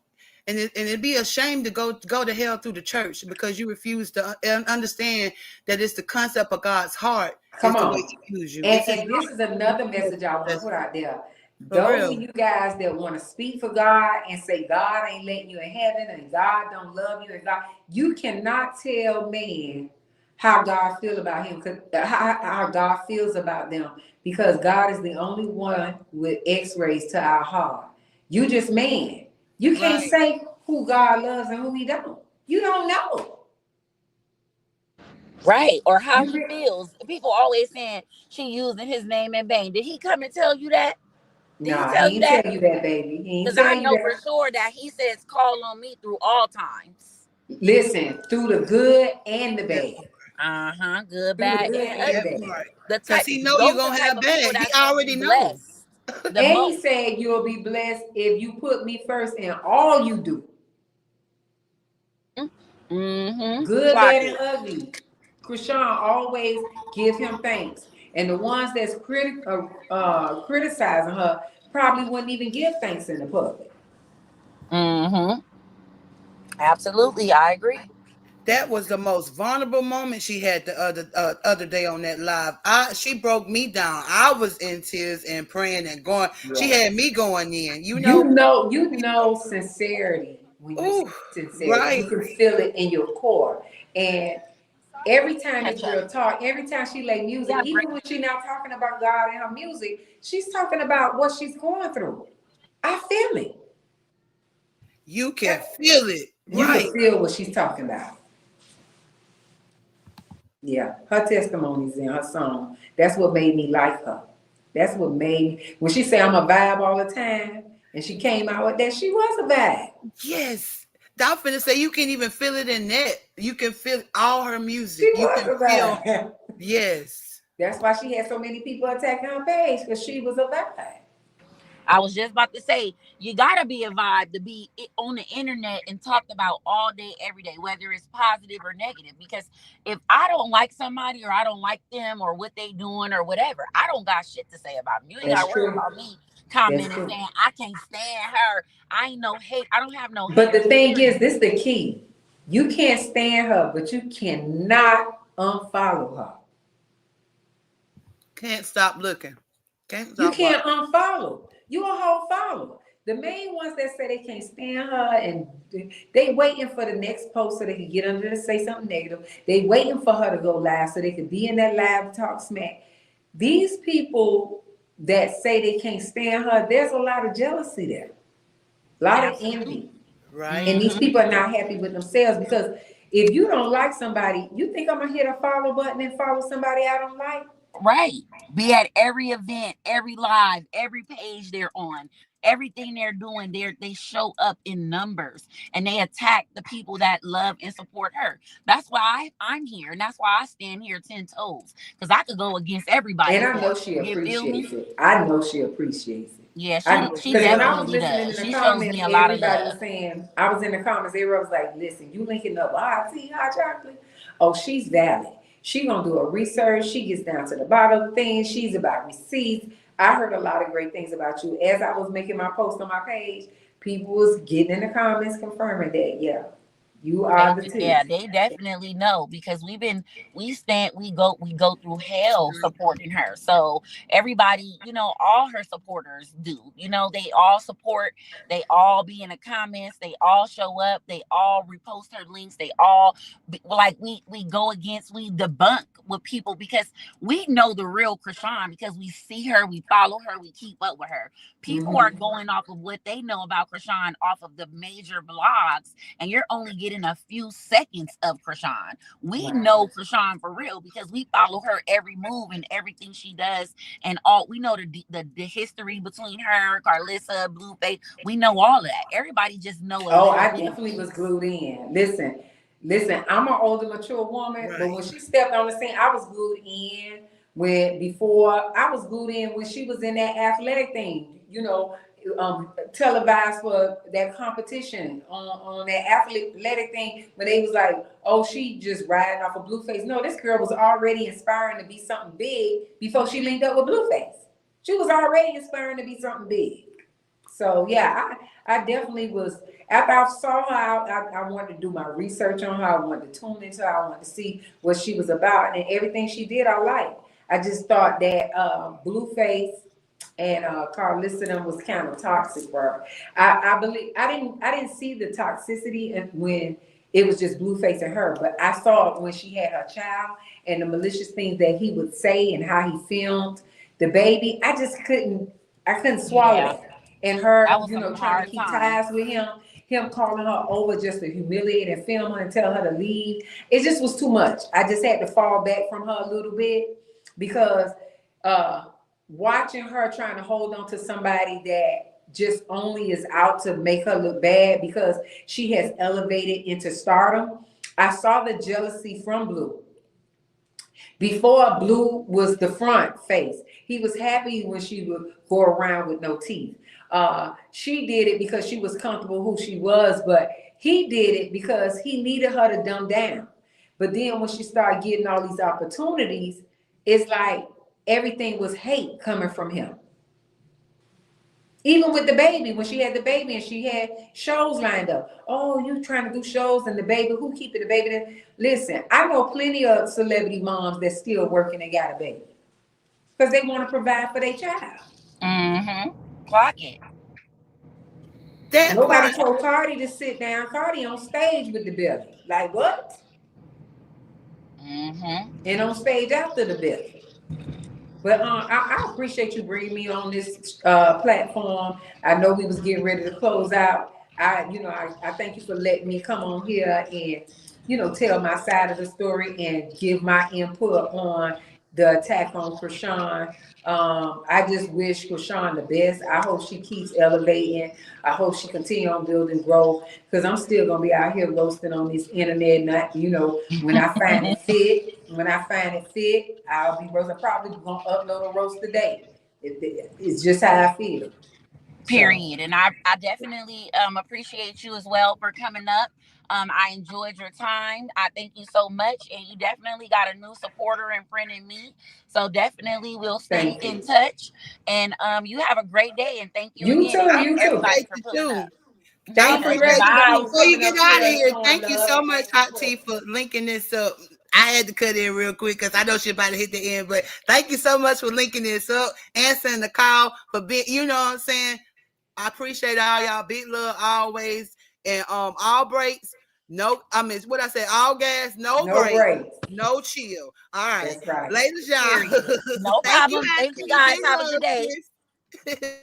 And it'd be a shame to go to hell through the church because you refuse to understand that it's the concept of God's heart is Come the way on. He views you. It's His And this is heart. another message I want to put out there. For Those of real. you guys that want to speak for God and say God ain't letting you in heaven and God don't love you and God, you cannot tell man how God feel about him, how God feels about them, because God is the only one with X-rays to our heart. You just man. You can't Right. say who God loves and who He don't. You don't know. Right, or how You he re- feels. People always saying she using his name in vain. Did he come and tell you that? Did he Nah, tell He you ain't that? tell you that, baby. He ain't Because tell I you know for that. sure that he says, "Call on me through all times." Listen, through the good and the That bad. part. Good, Through the bad, good and and the That ugly. part. bad. The Cause type, He know you're those the gonna type have of people bad. He that's gonna be already know. blessed the And He most. said you'll be blessed if you put me first in all you do. Mm-hmm. Good, Clock bad, and it. ugly. Chrisean always give him thanks. And the ones that's criticizing her probably wouldn't even give thanks in the public. Mm-hmm. Absolutely, I agree. That was the most vulnerable moment she had the other day on that live. She broke me down. I was in tears and praying and going. She Yeah. had me going in. You know sincerity when you Ooh, see sincerity. right. You can feel it in your core. And every time this Ketchup. girl talk, every time she lay music, Yeah, even when she's not talking about God in her music, she's talking about what she's going through. I feel it. You can feel it. You can Right. feel what she's talking about. Yeah, her testimonies in her song. That's what made me like her. That's what made me. When she said I'm a vibe all the time, and she came out with that, she was a vibe. Yes. I'm finna say you can even feel it in that. You can feel all her She music. You was can a feel, vibe. yes. That's why she had so many people attacking her page because she was a vibe. I was just about to say, you gotta be a vibe to be on the internet and talked about all day, every day, whether it's positive or negative. Because if I don't like somebody or I don't like them or what they doing or whatever, I don't got shit to say about them. You ain't That's gotta worry true. about me commenting saying, I can't stand her. I ain't no hate. I don't have no But the haters, thing is, period. this is the key. You can't stand her, but you cannot unfollow her. Can't stop looking. Can't You stop can't watching. unfollow. You a whole follower. The main ones that say they can't stand her and they waiting for the next post so they can get under to say something negative. They waiting for her to go live so they could be in that live to talk smack. These people that say they can't stand her, there's a lot of jealousy there, a lot of Absolutely. envy. Right. And these Mm-hmm. people are not happy with themselves because if you don't like somebody, you think I'm gonna hit a follow button and follow somebody I don't like? Right. Be at every event, every live, every page they're on, everything they're doing, they show up in numbers and they attack the people that love and support her. That's why I'm here. And that's why I stand here 10 toes. Because I could go against everybody And I for know it. she You feel me? appreciates it. I know she appreciates it. Yeah, I she know. she Because when I was definitely listening does. in the She shows comments, me a lot of everybody was love. saying, I was in the comments, everybody was like, listen, you linking up hot tea, hot chocolate. Oh, she's valid. She gonna do a research. She gets down to the bottom of things. She's about receipts. I heard a lot of great things about you. As I was making my post on my page, people was getting in the comments confirming that, yeah, you are the tea. Yeah, they definitely know because we go through hell supporting her. So everybody, all her supporters do. They all support, they all be in the comments, they all show up, they all repost her links, they all like we go against, we debunk with people because we know the real Chrisean because we see her, we follow her, we keep up with her. People are Mm-hmm. going off of what they know about Chrisean off of the major blogs, and you're only getting a few seconds of Chrisean. We Right. know Chrisean for real because we follow her every move and everything she does, and all we know the history between her, Carlissa, Blueface. We know all of that. Everybody just know a Oh, little I bitty definitely was piece. glued in. Listen, I'm an older, mature woman, but Right. when she stepped on the scene, I was glued in I was glued in when she was in that athletic thing, televised for that competition on that athletic thing when they was like, oh, she just riding off a Blueface. No, this girl was already inspiring to be something big before she linked up with Blueface. She was already inspiring to be something big. So yeah, I definitely was. After I saw her, I wanted to do my research on her. I wanted to tune into her. I wanted to see what she was about, and everything she did, I liked. I just thought that Blueface and Carlissa them was kind of toxic for her. I believe I didn't see the toxicity when it was just Blueface and her, but I saw it when she had her child and the malicious things that he would say and how he filmed the baby. I couldn't swallow Yeah, that. And her, that was some trying to hard keep ties times. with him calling her over just to humiliate and film her and tell her to leave. It just was too much. I just had to fall back from her a little bit because uh watching her trying to hold on to somebody that just only is out to make her look bad because she has elevated into stardom. I saw the jealousy from Blue. Before Blue was the front face, he was happy when she would go around with no teeth. She did it because she was comfortable who she was, but he did it because he needed her to dumb down. But then when she started getting all these opportunities, it's like everything was hate coming from him. Even with the baby, when she had the baby and she had shows lined up. Oh, you trying to do shows and the baby, who keeping the baby there? Listen, I know plenty of celebrity moms that's still working and got a baby because they want to provide for their child. Mm-hmm. Clock it. That Nobody part. told Cardi to sit down. Cardi on stage with the belly. Like what? Mm-hmm. And on stage after the belly. But I appreciate you bringing me on this platform. I know we was getting ready to close out. I thank you for letting me come on here and tell my side of the story and give my input on the attack on Chrisean. I just wish Chrisean the best. I hope she keeps elevating. I hope she continue on building growth because I'm still gonna be out here roasting on this internet. Not when I find it fit. When I find it fit, I'll be roasting. I'm probably gonna upload a roast today. It's just how I feel. So Period. And I definitely appreciate you as well for coming up. I enjoyed your time. I thank you so much. And you definitely got a new supporter and friend in me. So definitely we'll stay thank in you. touch. And you have a great day. And thank you You again. And too. thank You too. everybody Appreciate for you pulling too. up. I Thank you, appreciate Reggie, you. But Bye. for before you coming get up out of here here, showing thank you love so and much, Hot Tea, support. for linking this up. I had to cut in real quick because I know she about to hit the end. But thank you so much for linking this up, answering the call, for being, you know what I'm saying? I appreciate all y'all. Big love always. And all breaks, no, I mean what I said, all gas, no No break, breaks. no chill. All right. That's right. Ladies, y'all. Period. No Thank you, problem. Hot Thank you Tea. guys. Big Have a good love, day. sis.